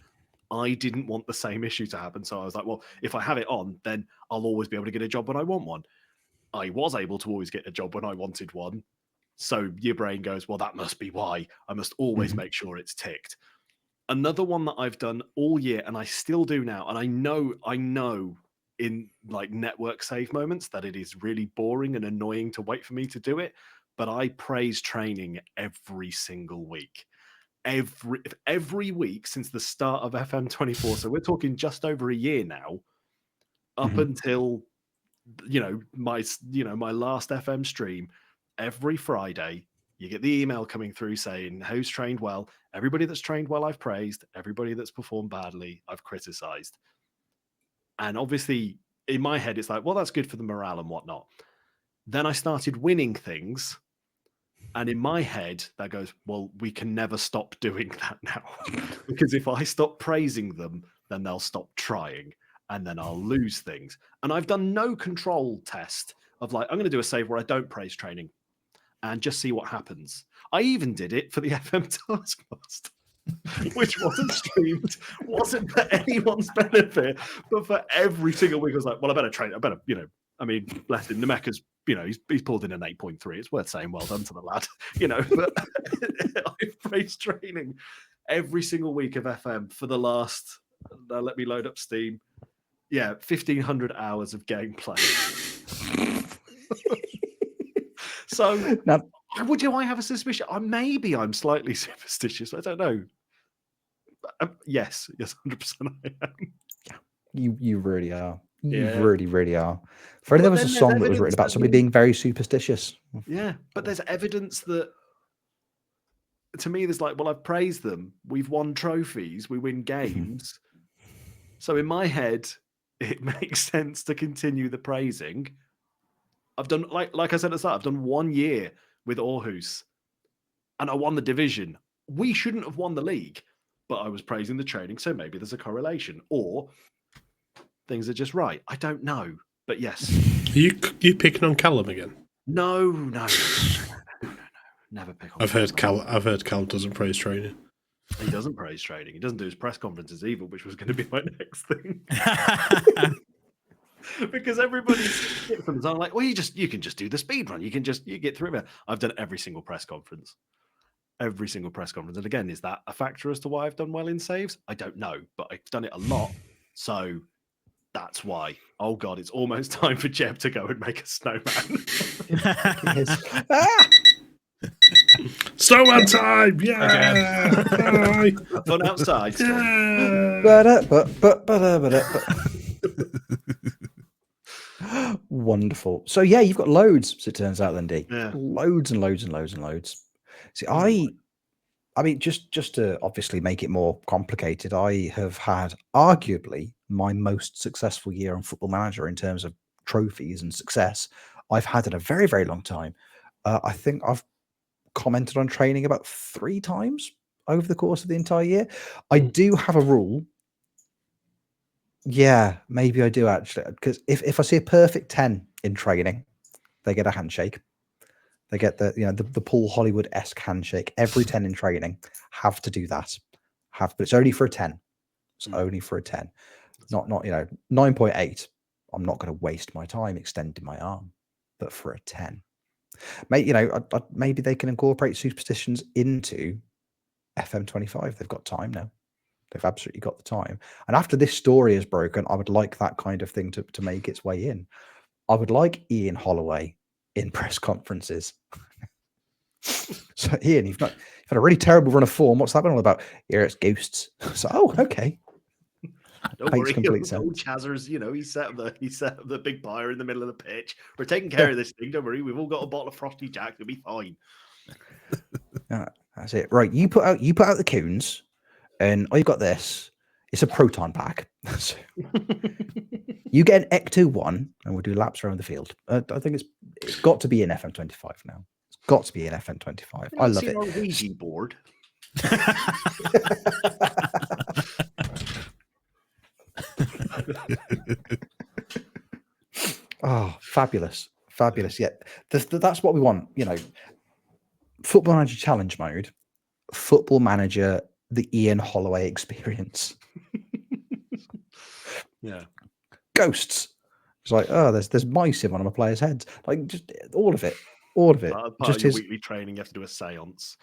I didn't want the same issue to happen. So I was like, well, if I have it on, then I'll always be able to get a job when I want one. I was able to always get a job when I wanted one. So your brain goes, well, that must be why. I must always make sure it's ticked. Another one that I've done all year, and I still do now, and I know in like network save moments that it is really boring and annoying to wait for me to do it, but I praise training every single week. Every week since the start of FM24, so we're talking just over a year now, up until my last FM stream. Every Friday you get the email coming through saying who's trained well. Everybody that's trained well I've praised, everybody that's performed badly I've criticized. And obviously in my head it's like, well, that's good for the morale and whatnot. Then I started winning things. And in my head, that goes, well, we can never stop doing that now. Because if I stop praising them, then they'll stop trying. And then I'll lose things. And I've done no control test of like, I'm going to do a save where I don't praise training and just see what happens. I even did it for the FM Taskmaster, which wasn't streamed, wasn't for anyone's benefit, but for every single week. I was like, well, I better train. I better, I mean, bless him, Nemeka's, he's pulled in an 8.3. It's worth saying well done to the lad, but I've praised training every single week of FM for the last, let me load up Steam. 1,500 hours of gameplay. So now, I have a suspicion? Maybe I'm slightly superstitious. I don't know. Yes, 100% I am. You really are. You really are. For there was a song that was written about somebody being very superstitious. Yeah, but there's evidence that, to me, there's like, well, I've praised them. We've won trophies. We win games. So in my head, it makes sense to continue the praising. I've done, like I said at the start, I've done 1 year with Aarhus, and I won the division. We shouldn't have won the league, but I was praising the training, so maybe there's a correlation. Or things are just right. I don't know, but yes. Are you picking on Callum again? No. Never pick on. I've heard Callum doesn't praise training. He doesn't praise training. He doesn't do his press conferences either, which was going to be my next thing. Because everybody's different. I'm like, well, you can just do the speed run. You get through it. I've done every single press conference. And again, is that a factor as to why I've done well in saves? I don't know, but I've done it a lot. So that's why. Oh God, it's almost time for Jeb to go and make a snowman. Snowman time! Yeah! Fun outside. Wonderful. So yeah, you've got loads, as it turns out, then, Dee. Yeah. Loads and loads and loads and loads. See, I mean, just to obviously make it more complicated, I have had arguably my most successful year on Football Manager in terms of trophies and success I've had in a very, very long time. I think I've commented on training about 3 times over the course of the entire year. I do have a rule. Yeah, maybe I do actually, because if I see a perfect 10 in training, they get a handshake. They get the Paul Hollywood-esque handshake. Every 10 in training have to do that. But it's only for a 10. It's only for a 10. Not 9.8. I'm not going to waste my time extending my arm, but for a 10. Maybe they can incorporate superstitions into FM25. They've got time now. They've absolutely got the time. And after this story is broken, I would like that kind of thing to make its way in. I would like Ian Holloway in press conferences. So Ian, you've had a really terrible run of form. What's that been all about? Here it's ghosts. So okay. Don't worry, complete sense. Old Chazzers, he set up the big fire in the middle of the pitch. We're taking care of this thing. Don't worry, we've all got a bottle of Frosty Jack. It'll be fine. That's it. Right, you put out the coons, and I've got this. It's a proton pack. So you get an Ecto-1, and we'll do laps around the field. I think it's got to be in FM25 now. It's got to be in FM25. I love it. Our Ouija board. Oh, fabulous. Yeah, that's what we want. Football Manager Challenge mode, Football Manager, the Ian Holloway experience. Yeah. Ghosts. It's like, oh, there's mice in one of my players' heads. Like, just all of it. Part just of your weekly training, you have to do a seance.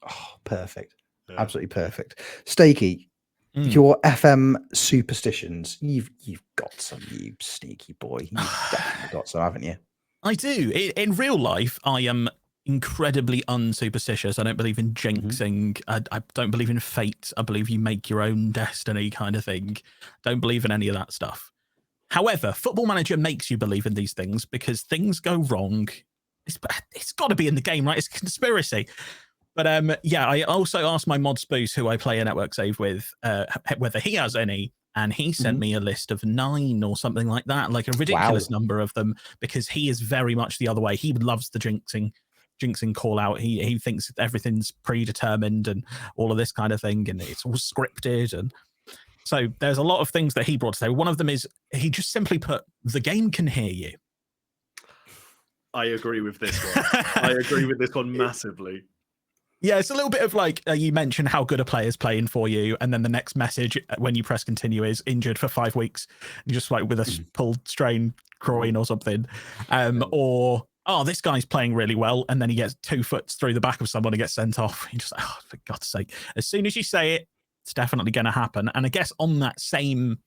Oh, perfect. Yeah. Absolutely perfect. Steaky, your FM superstitions. You've got some, you sneaky boy. You've definitely got some, haven't you? I do. In real life, I am incredibly unsuperstitious. I don't believe in jinxing. I don't believe in fate. I believe you make your own destiny kind of thing. Don't believe in any of that stuff. However, Football Manager makes you believe in these things because things go wrong. It's got to be in the game, right? It's a conspiracy. But yeah, I also asked my mod Spoos, who I play a network save with, whether he has any. And he sent me a list of 9 or something like that, like a ridiculous number of them, because he is very much the other way. He loves the jinxing call out. He thinks everything's predetermined and all of this kind of thing, and it's all scripted. And so there's a lot of things that he brought to say. One of them is he just simply put, the game can hear you. I agree with this one. I agree with this one massively. Yeah, it's a little bit of like you mentioned how good a player's playing for you, and then the next message when you press continue is injured for 5 weeks, and just like with a pulled strain groin or something, or oh, this guy's playing really well, and then he gets 2 foot through the back of someone and gets sent off. You're just like, oh, for God's sake! As soon as you say it, it's definitely going to happen. And I guess on that same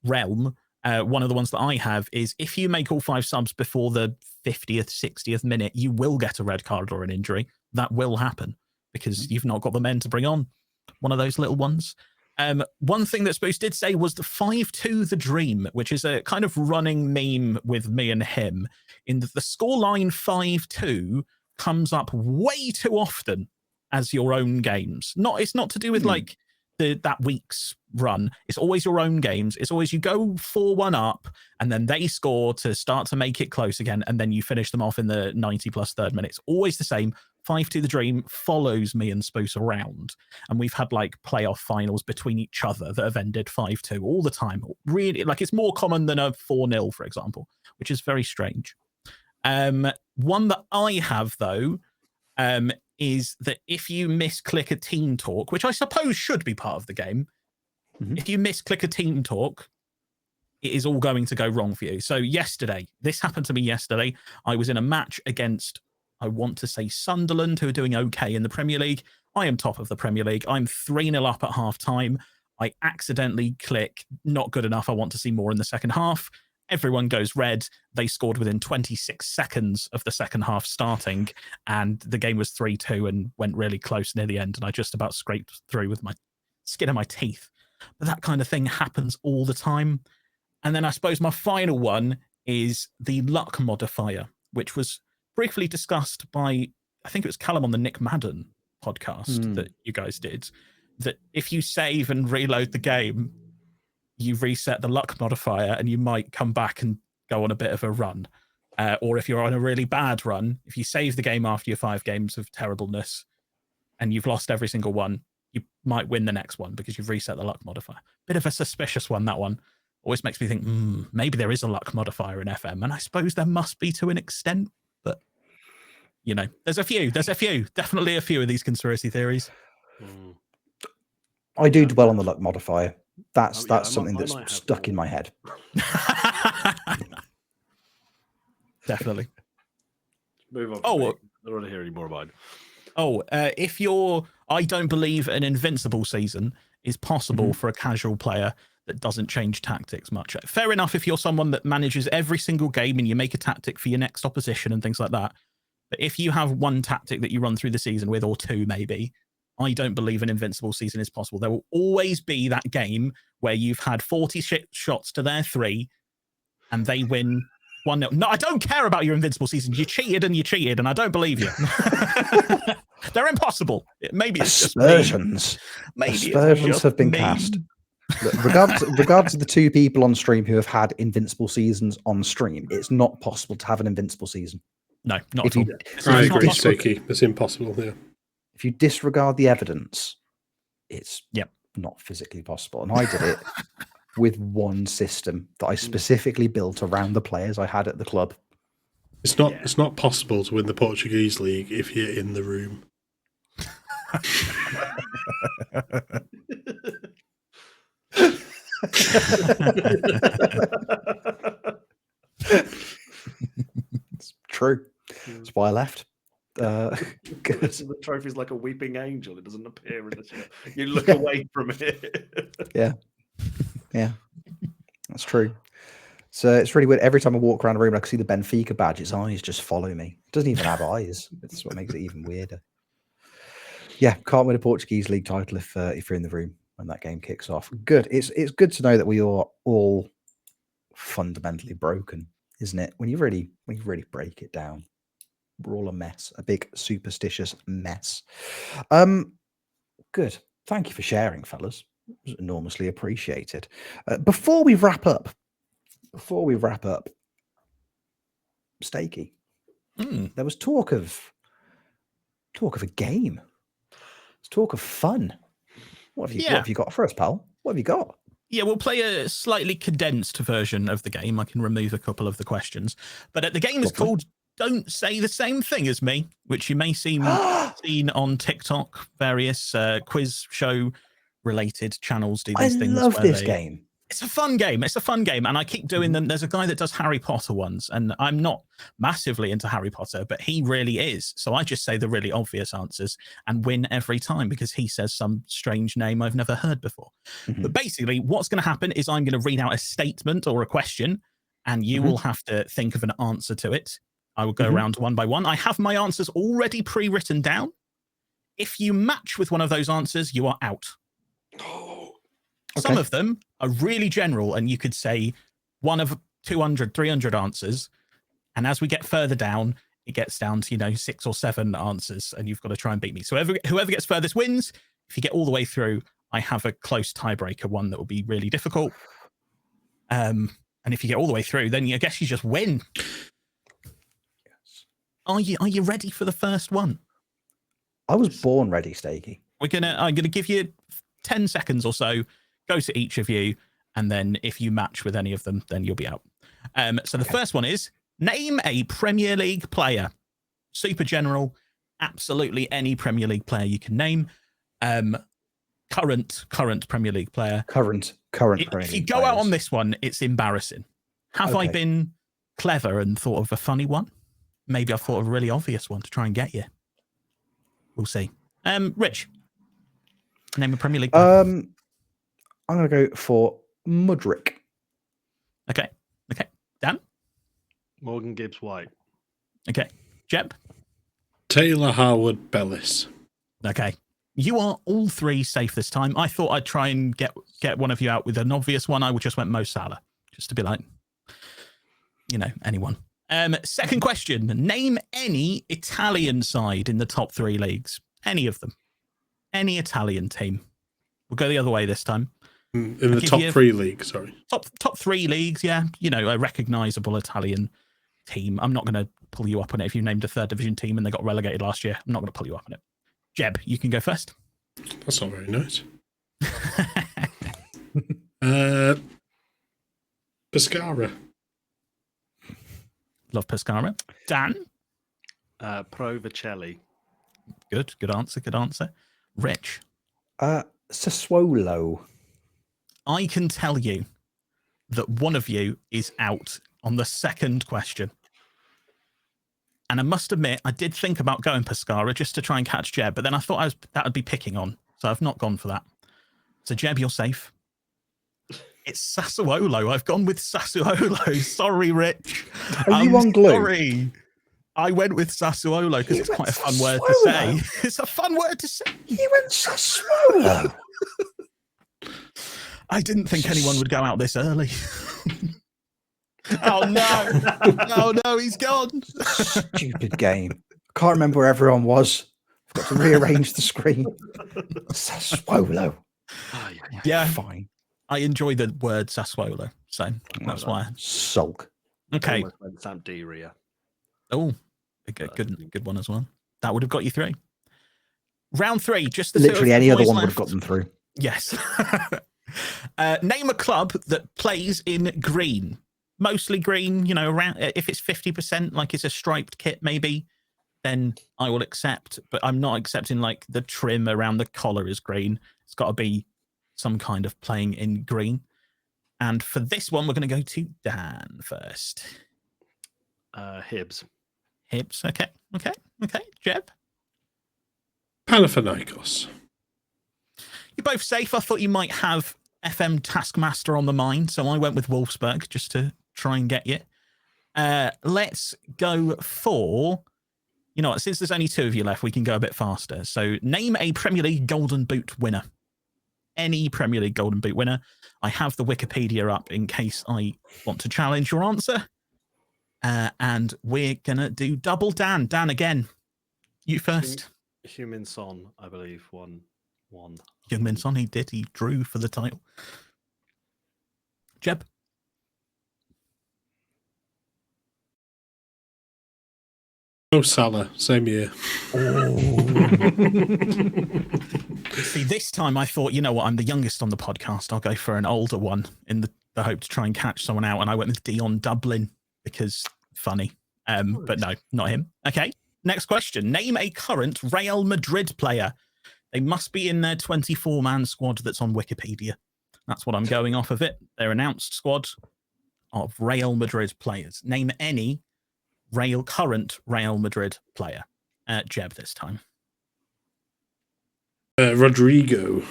realm, one of the ones that I have is if you make all 5 subs before the 50th, 60th minute, you will get a red card or an injury. That will happen because you've not got the men to bring on one of those little ones. One thing that Spoos did say was the 5-2 the dream, which is a kind of running meme with me and him, in that the scoreline 5-2 comes up way too often as your own games. It's not to do with like that week's run. It's always your own games. It's always you go 4-1 up and then they score to start to make it close again, and then you finish them off in the 90 plus third minute. It's always the same. 5-2 the dream follows me and Spoos around, and we've had like playoff finals between each other that have ended 5-2 all the time. Really, like it's more common than a 4-0, for example, which is very strange. One that I have though, is that if you misclick a team talk, which I suppose should be part of the game, if you misclick a team talk, it is all going to go wrong for you. So this happened to me yesterday. I was in a match against, I want to say Sunderland, who are doing okay in the Premier League. I am top of the Premier League. I'm 3-0 up at half time. I accidentally click not good enough. I want to see more in the second half. Everyone goes red. They scored within 26 seconds of the second half starting, and the game was 3-2 and went really close near the end, and I just about scraped through with my skin of my teeth. But that kind of thing happens all the time. And then I suppose my final one is the luck modifier, which was briefly discussed by, I think it was Callum on the Nick Madden podcast that you guys did, that if you save and reload the game, you reset the luck modifier and you might come back and go on a bit of a run. Or if you're on a really bad run, if you save the game after your 5 games of terribleness and you've lost every single one, you might win the next one because you've reset the luck modifier. Bit of a suspicious one, that one. Always makes me think, maybe there is a luck modifier in FM, and I suppose there must be to an extent, but you know, there's a few, definitely a few of these conspiracy theories. I do dwell on the luck modifier. That's something that's stuck in my head. Definitely. Move on. I don't want to hear any more about it. I don't believe an invincible season is possible for a casual player that doesn't change tactics much. Fair enough if you're someone that manages every single game and you make a tactic for your next opposition and things like that. But if you have one tactic that you run through the season with, or 2 maybe, I don't believe an invincible season is possible. There will always be that game where you've had 40 shots to their 3 and they win 1-0. No, I don't care about your invincible season. You cheated, and I don't believe you. They're impossible. Maybe it's aspersions. Aspersions have been cast. Look, regards to the two people on stream who have had invincible seasons on stream, it's not possible to have an invincible season. No, not at all. I agree, Steaky. It's impossible. Yeah. If you disregard the evidence, it's not physically possible. And I did it with one system that I specifically built around the players I had at the club. It's not possible to win the Portuguese league if you're in the room. It's true. That's why I left. Good. The trophy's like a weeping angel. It doesn't appear in the show. You look away from it. Yeah, that's true. So it's really weird. Every time I walk around the room, I can see the Benfica badge. Its eyes just follow me. It doesn't even have eyes. That's what makes it even weirder. Yeah, can't win a Portuguese league title if you're in the room when that game kicks off. Good. It's good to know that we are all fundamentally broken, isn't it? When you really break it down, we're all a mess, a big superstitious mess. Good. Thank you for sharing, fellas. It was enormously appreciated. Before we wrap up, Steaky, there was talk of a game. There's talk of fun. What have you got for us, pal? What have you got? Yeah, we'll play a slightly condensed version of the game. I can remove a couple of the questions. But the game is called Don't Say the Same Thing as Me, which you may see seen on TikTok, various quiz show related channels do these things. I love this game. It's a fun game. And I keep doing them. There's a guy that does Harry Potter ones, and I'm not massively into Harry Potter, but he really is. So I just say the really obvious answers and win every time because he says some strange name I've never heard before. But basically, what's going to happen is I'm going to read out a statement or a question, and you will have to think of an answer to it. I will go around one by one. I have my answers already pre-written down. If you match with one of those answers, you are out. Some of them are really general, and you could say one of 200, 300 answers. And as we get further down, it gets down to, 6 or 7 answers, and you've got to try and beat me. So whoever gets furthest wins. If you get all the way through, I have a close tiebreaker, one that will be really difficult. And if you get all the way through, then I guess you just win. Are you ready for the first one? I was born ready, Steaky. I'm gonna give you 10 seconds or so. Go to each of you, and then if you match with any of them, then you'll be out. So the first one is name a Premier League player. Super general, absolutely any Premier League player you can name. Current Premier League player. Current Premier League. If you go out on this one, it's embarrassing. Have I been clever and thought of a funny one? Maybe I've thought of a really obvious one to try and get you. We'll see. Rich, name a Premier League player. I'm going to go for Mudryk. Okay. Dan? Morgan Gibbs-White. Okay. Jeb? Taylor Harwood-Bellis. Okay. You are all three safe this time. I thought I'd try and get one of you out with an obvious one. I just went Mo Salah, just to be like, anyone. Second question. Name any Italian side in the top 3 leagues. Any of them. Any Italian team. We'll go the other way this time. In the top 3 leagues, sorry. Top 3 leagues, yeah. A recognisable Italian team. I'm not going to pull you up on it if you named a 3rd division team and they got relegated last year. I'm not going to pull you up on it. Jeb, you can go first. That's not very nice. Pescara. Love Pescara. Dan? Provercelli. Good answer. Rich? Sassuolo. I can tell you that one of you is out on the second question. And I must admit, I did think about going Pescara just to try and catch Jeb, but then I thought that would be picking on. So I've not gone for that. So Jeb, you're safe. It's Sassuolo. I've gone with Sassuolo. Sorry, Rich. Are you on glue? Sorry. I went with Sassuolo because it's quite a fun word to say. It's a fun word to say. You went Sassuolo. I didn't think anyone would go out this early. Oh no! Oh no, he's gone. Stupid game. I can't remember where everyone was. I've got to rearrange the screen. Sassuolo. Oh, Yeah. Fine. I enjoy the word Sassuolo, so that's why. Sulk. Okay. Almost went Sampdoria. Oh, a good one as well. That would have got you through. Round 3, just the Literally any other one would have left. got them through. Yes. Name a club that plays in green. Mostly green, you know, around if it's 50%, like it's a striped kit, maybe, then I will accept. But I'm not accepting like the trim around the collar is green. It's got to be some kind of playing in green. And for this one, we're going to go to Dan first. Hibs. Hibs. Okay. Jeb? Panathinaikos. You're both safe. I thought you might have FM Taskmaster on the mind, so I went with Wolfsburg just to try and get you. Let's go for, you know what, since there's only 2 of you left, we can go a bit faster. So name a Premier League Golden Boot winner. Any Premier League Golden Boot winner. I have the Wikipedia up in case I want to challenge your answer. And we're going to do double Dan. Dan, again, you first. Heung-min Son, I believe, won. Heung-min Son, he did. He drew for the title. Jeb? Oh, Salah, same year. See, this time I thought, you know what, I'm the youngest on the podcast. I'll go for an older one in the hope to try and catch someone out. And I went with Dion Dublin because funny. But no, not him. Okay, next question. Name a current Real Madrid player. They must be in their 24-man squad that's on Wikipedia. That's what I'm going off of it. Their announced squad of Real Madrid players. Name any current Real Madrid player. Jeb this time. Rodrigo.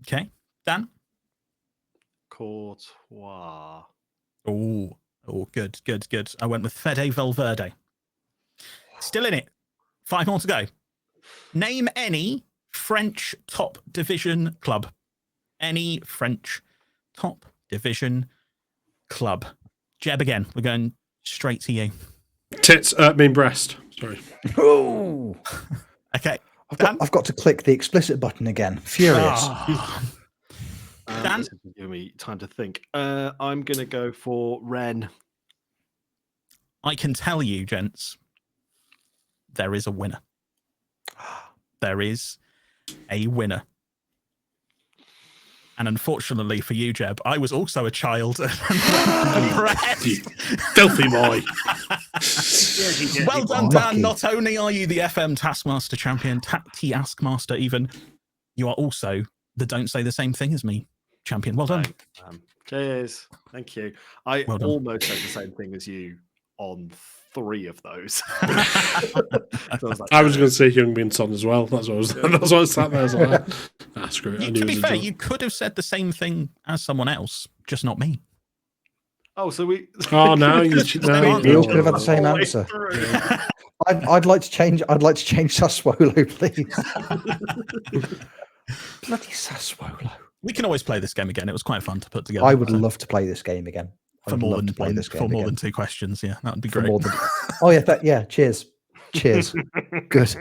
Okay. Dan? Courtois. Oh, good. I went with Fede Valverde. Still in it. 5 more to go. Name any French top division club. Any French top division club. Jeb again. We're going straight to you. Breast. Sorry. Oh. Okay. I've got to click the explicit button again. Furious. Dan? This is giving me time to think. I'm going to go for Rennes. I can tell you, gents, there is a winner. There is a winner. And unfortunately for you, Jeb, I was also a child. You filthy boy. Well done, Dan. Not only are you the FM Taskmaster champion, Taskmaster even, you are also the Don't Say the Same Thing as Me champion. Well done. Cheers. Thank you. I Well done. almost said the same thing as you on 3 of those. I was going to say Heung-min Son as well. That's what I was. That's what I was sat there. I was like, screw it. To be fair, you could have said the same thing as someone else, just not me. Oh, so we. Oh, now you We all could have had the same answer. I'd like to change. I'd like to change Sassuolo, please. Bloody Sassuolo. We can always play this game again. It was quite fun to put together. I would love to play this game again. For more than 2 questions. Yeah, that would be great. Cheers. Good.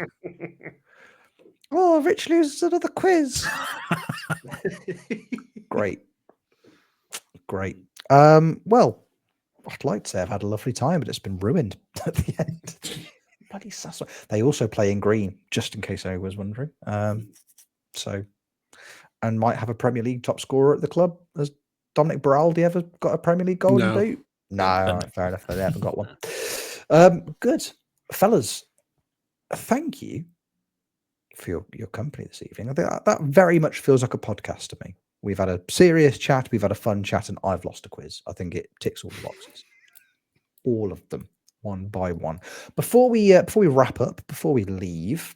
Oh, Rich loses another quiz. Great. Well, I'd like to say I've had a lovely time, but it's been ruined at the end. Bloody Sassuolo. They also play in green, just in case I was wondering. And might have a Premier League top scorer at the club. Has Dominic Beraldi ever got a Premier League golden boot? No, all right, fair enough. They haven't got one. Good. Fellas, thank you for your company this evening. I think that very much feels like a podcast to me. We've had a serious chat, we've had a fun chat, and I've lost a quiz. I think it ticks all the boxes. All of them, one by one. Before we wrap up, before we leave,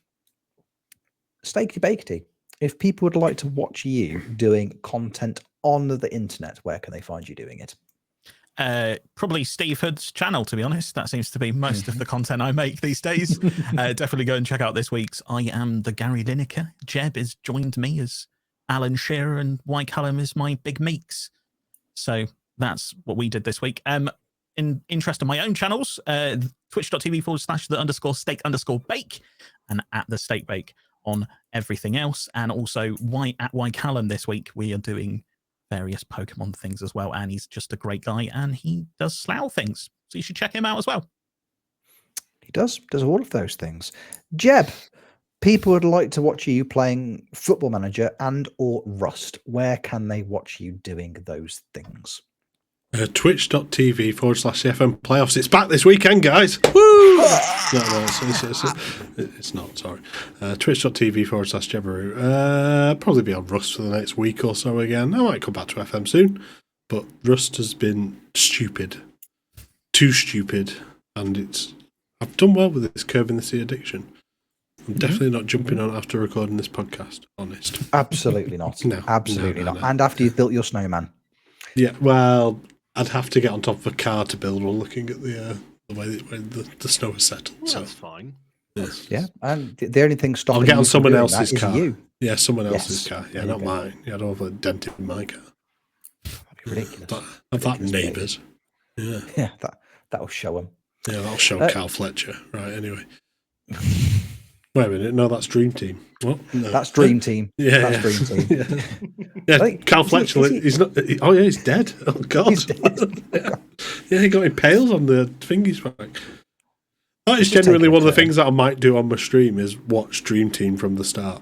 Steaky Bakety, if people would like to watch you doing content on the internet, where can they find you doing it? Probably Steve Hood's channel, to be honest. That seems to be most of the content I make these days. Definitely go and check out this week's I Am the Gary Lineker. Jeb has joined me as Alan Shearer, and White Callum is my Big Meeks. So that's what we did this week. In interest of my own channels, twitch.tv/the_steak_bake and at the Steak Bake on everything else. And also at Callum this week, we are doing various Pokemon things as well. And he's just a great guy, and he does Slough things. So you should check him out as well. He does all of those things. Jeb, people would like to watch you playing Football Manager and or Rust. Where can they watch you doing those things? Twitch.tv/FM playoffs. It's back this weekend, guys. Woo! No, it's not. Sorry. Twitch.tv/Jebaroo. Probably be on Rust for the next week or so again. I might come back to FM soon, but Rust has been stupid, too stupid, and I've done well with this Curbing the Sea addiction. I'm definitely not jumping on after recording this podcast. Honest. Absolutely not. No, absolutely no. not. And after you've built your snowman. Yeah, well, I'd have to get on top of a car to build one, looking at the way the snow has settled. Well, so that's fine. Yeah, and the only thing stopping I'll get on you from someone doing else's that car. is you. Yeah, someone else's car. Yeah, There not you go. mine. Yeah, I don't have a dent in my car. That'd be ridiculous. I've got Ridiculous neighbours. Yeah, Yeah, that'll show them. yeah, that'll show Cal Fletcher. Right. Anyway. Wait a minute. No, that's Dream Team. What? No. That's Dream Team. Yeah, That's Dream Team. Yeah, Like, Cal is Fletcher. he- He's not. Oh yeah, he's dead. Oh God. He's dead. Yeah, he got impaled on the thingy's back. That is Just genuinely take one of the it. things that I might do on my stream is watch Dream Team from the start,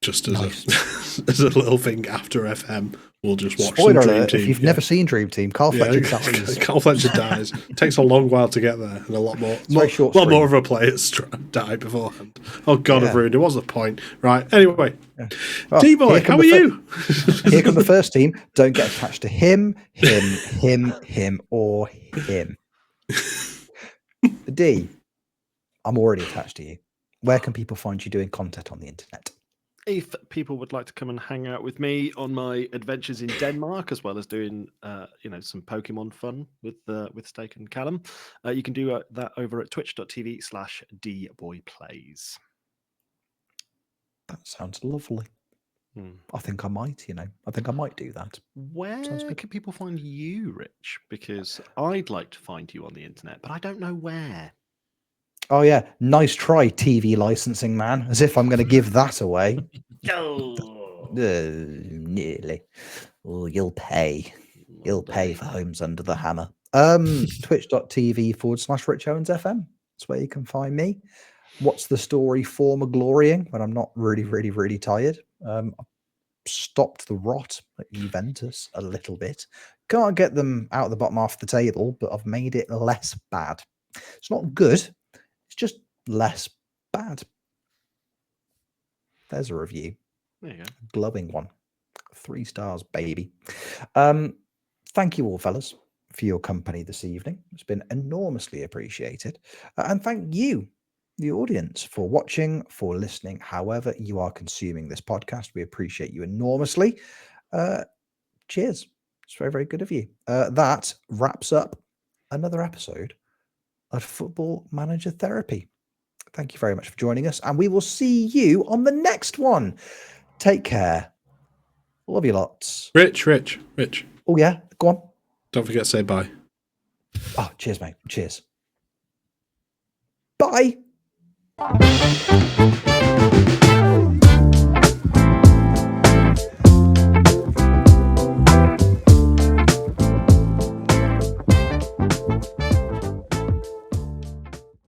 just as Nice. as a little thing after FM. We'll just watch Spoiler some Dream alert, Team. if you've never seen Dream Team, Carl Fletcher dies. Carl Fletcher dies. It takes a long while to get there, and a lot more. very short lot stream. more of our players die beforehand. Oh God, Yeah. I've ruined it. What's the point? Right. Anyway, Oh, D-boy, here come how are the you? Here come the first team. Don't get attached to him, or him. D, I'm already attached to you. Where can people find you doing content on the internet? If people would like to come and hang out with me on my adventures in Denmark, as well as doing, some Pokemon fun with Steak and Callum, you can do that over at twitch.tv/dboyplays. That sounds lovely. Hmm. I think I might, I think I might do that. Where good. can people find you, Rich? Because I'd like to find you on the internet, but I don't know where. Oh yeah, nice try, TV licensing man. As if I'm going to give that away. Nearly. Oh, you'll pay. You'll pay for Homes Under the Hammer. Twitch.tv/Rich Owens FM. That's where you can find me. What's the story for my glorying when I'm not really, really, really tired? I stopped the rot at Juventus a little bit. Can't get them out of the bottom half of the table, but I've made it less bad. It's not good. It's just less bad. There's a review. There you go. Glowing one. 3 stars, baby. Thank you all, fellas, for your company this evening. It's been enormously appreciated. And thank you, the audience, for watching, for listening, however you are consuming this podcast. We appreciate you enormously. Cheers. It's very, very good of you. That wraps up another episode of Football Manager Therapy. Thank you very much for joining us, and we will see you on the next one. Take care. Love you lots. Rich. Oh, yeah. Go on. Don't forget to say bye. Oh, cheers, mate. Cheers. Bye.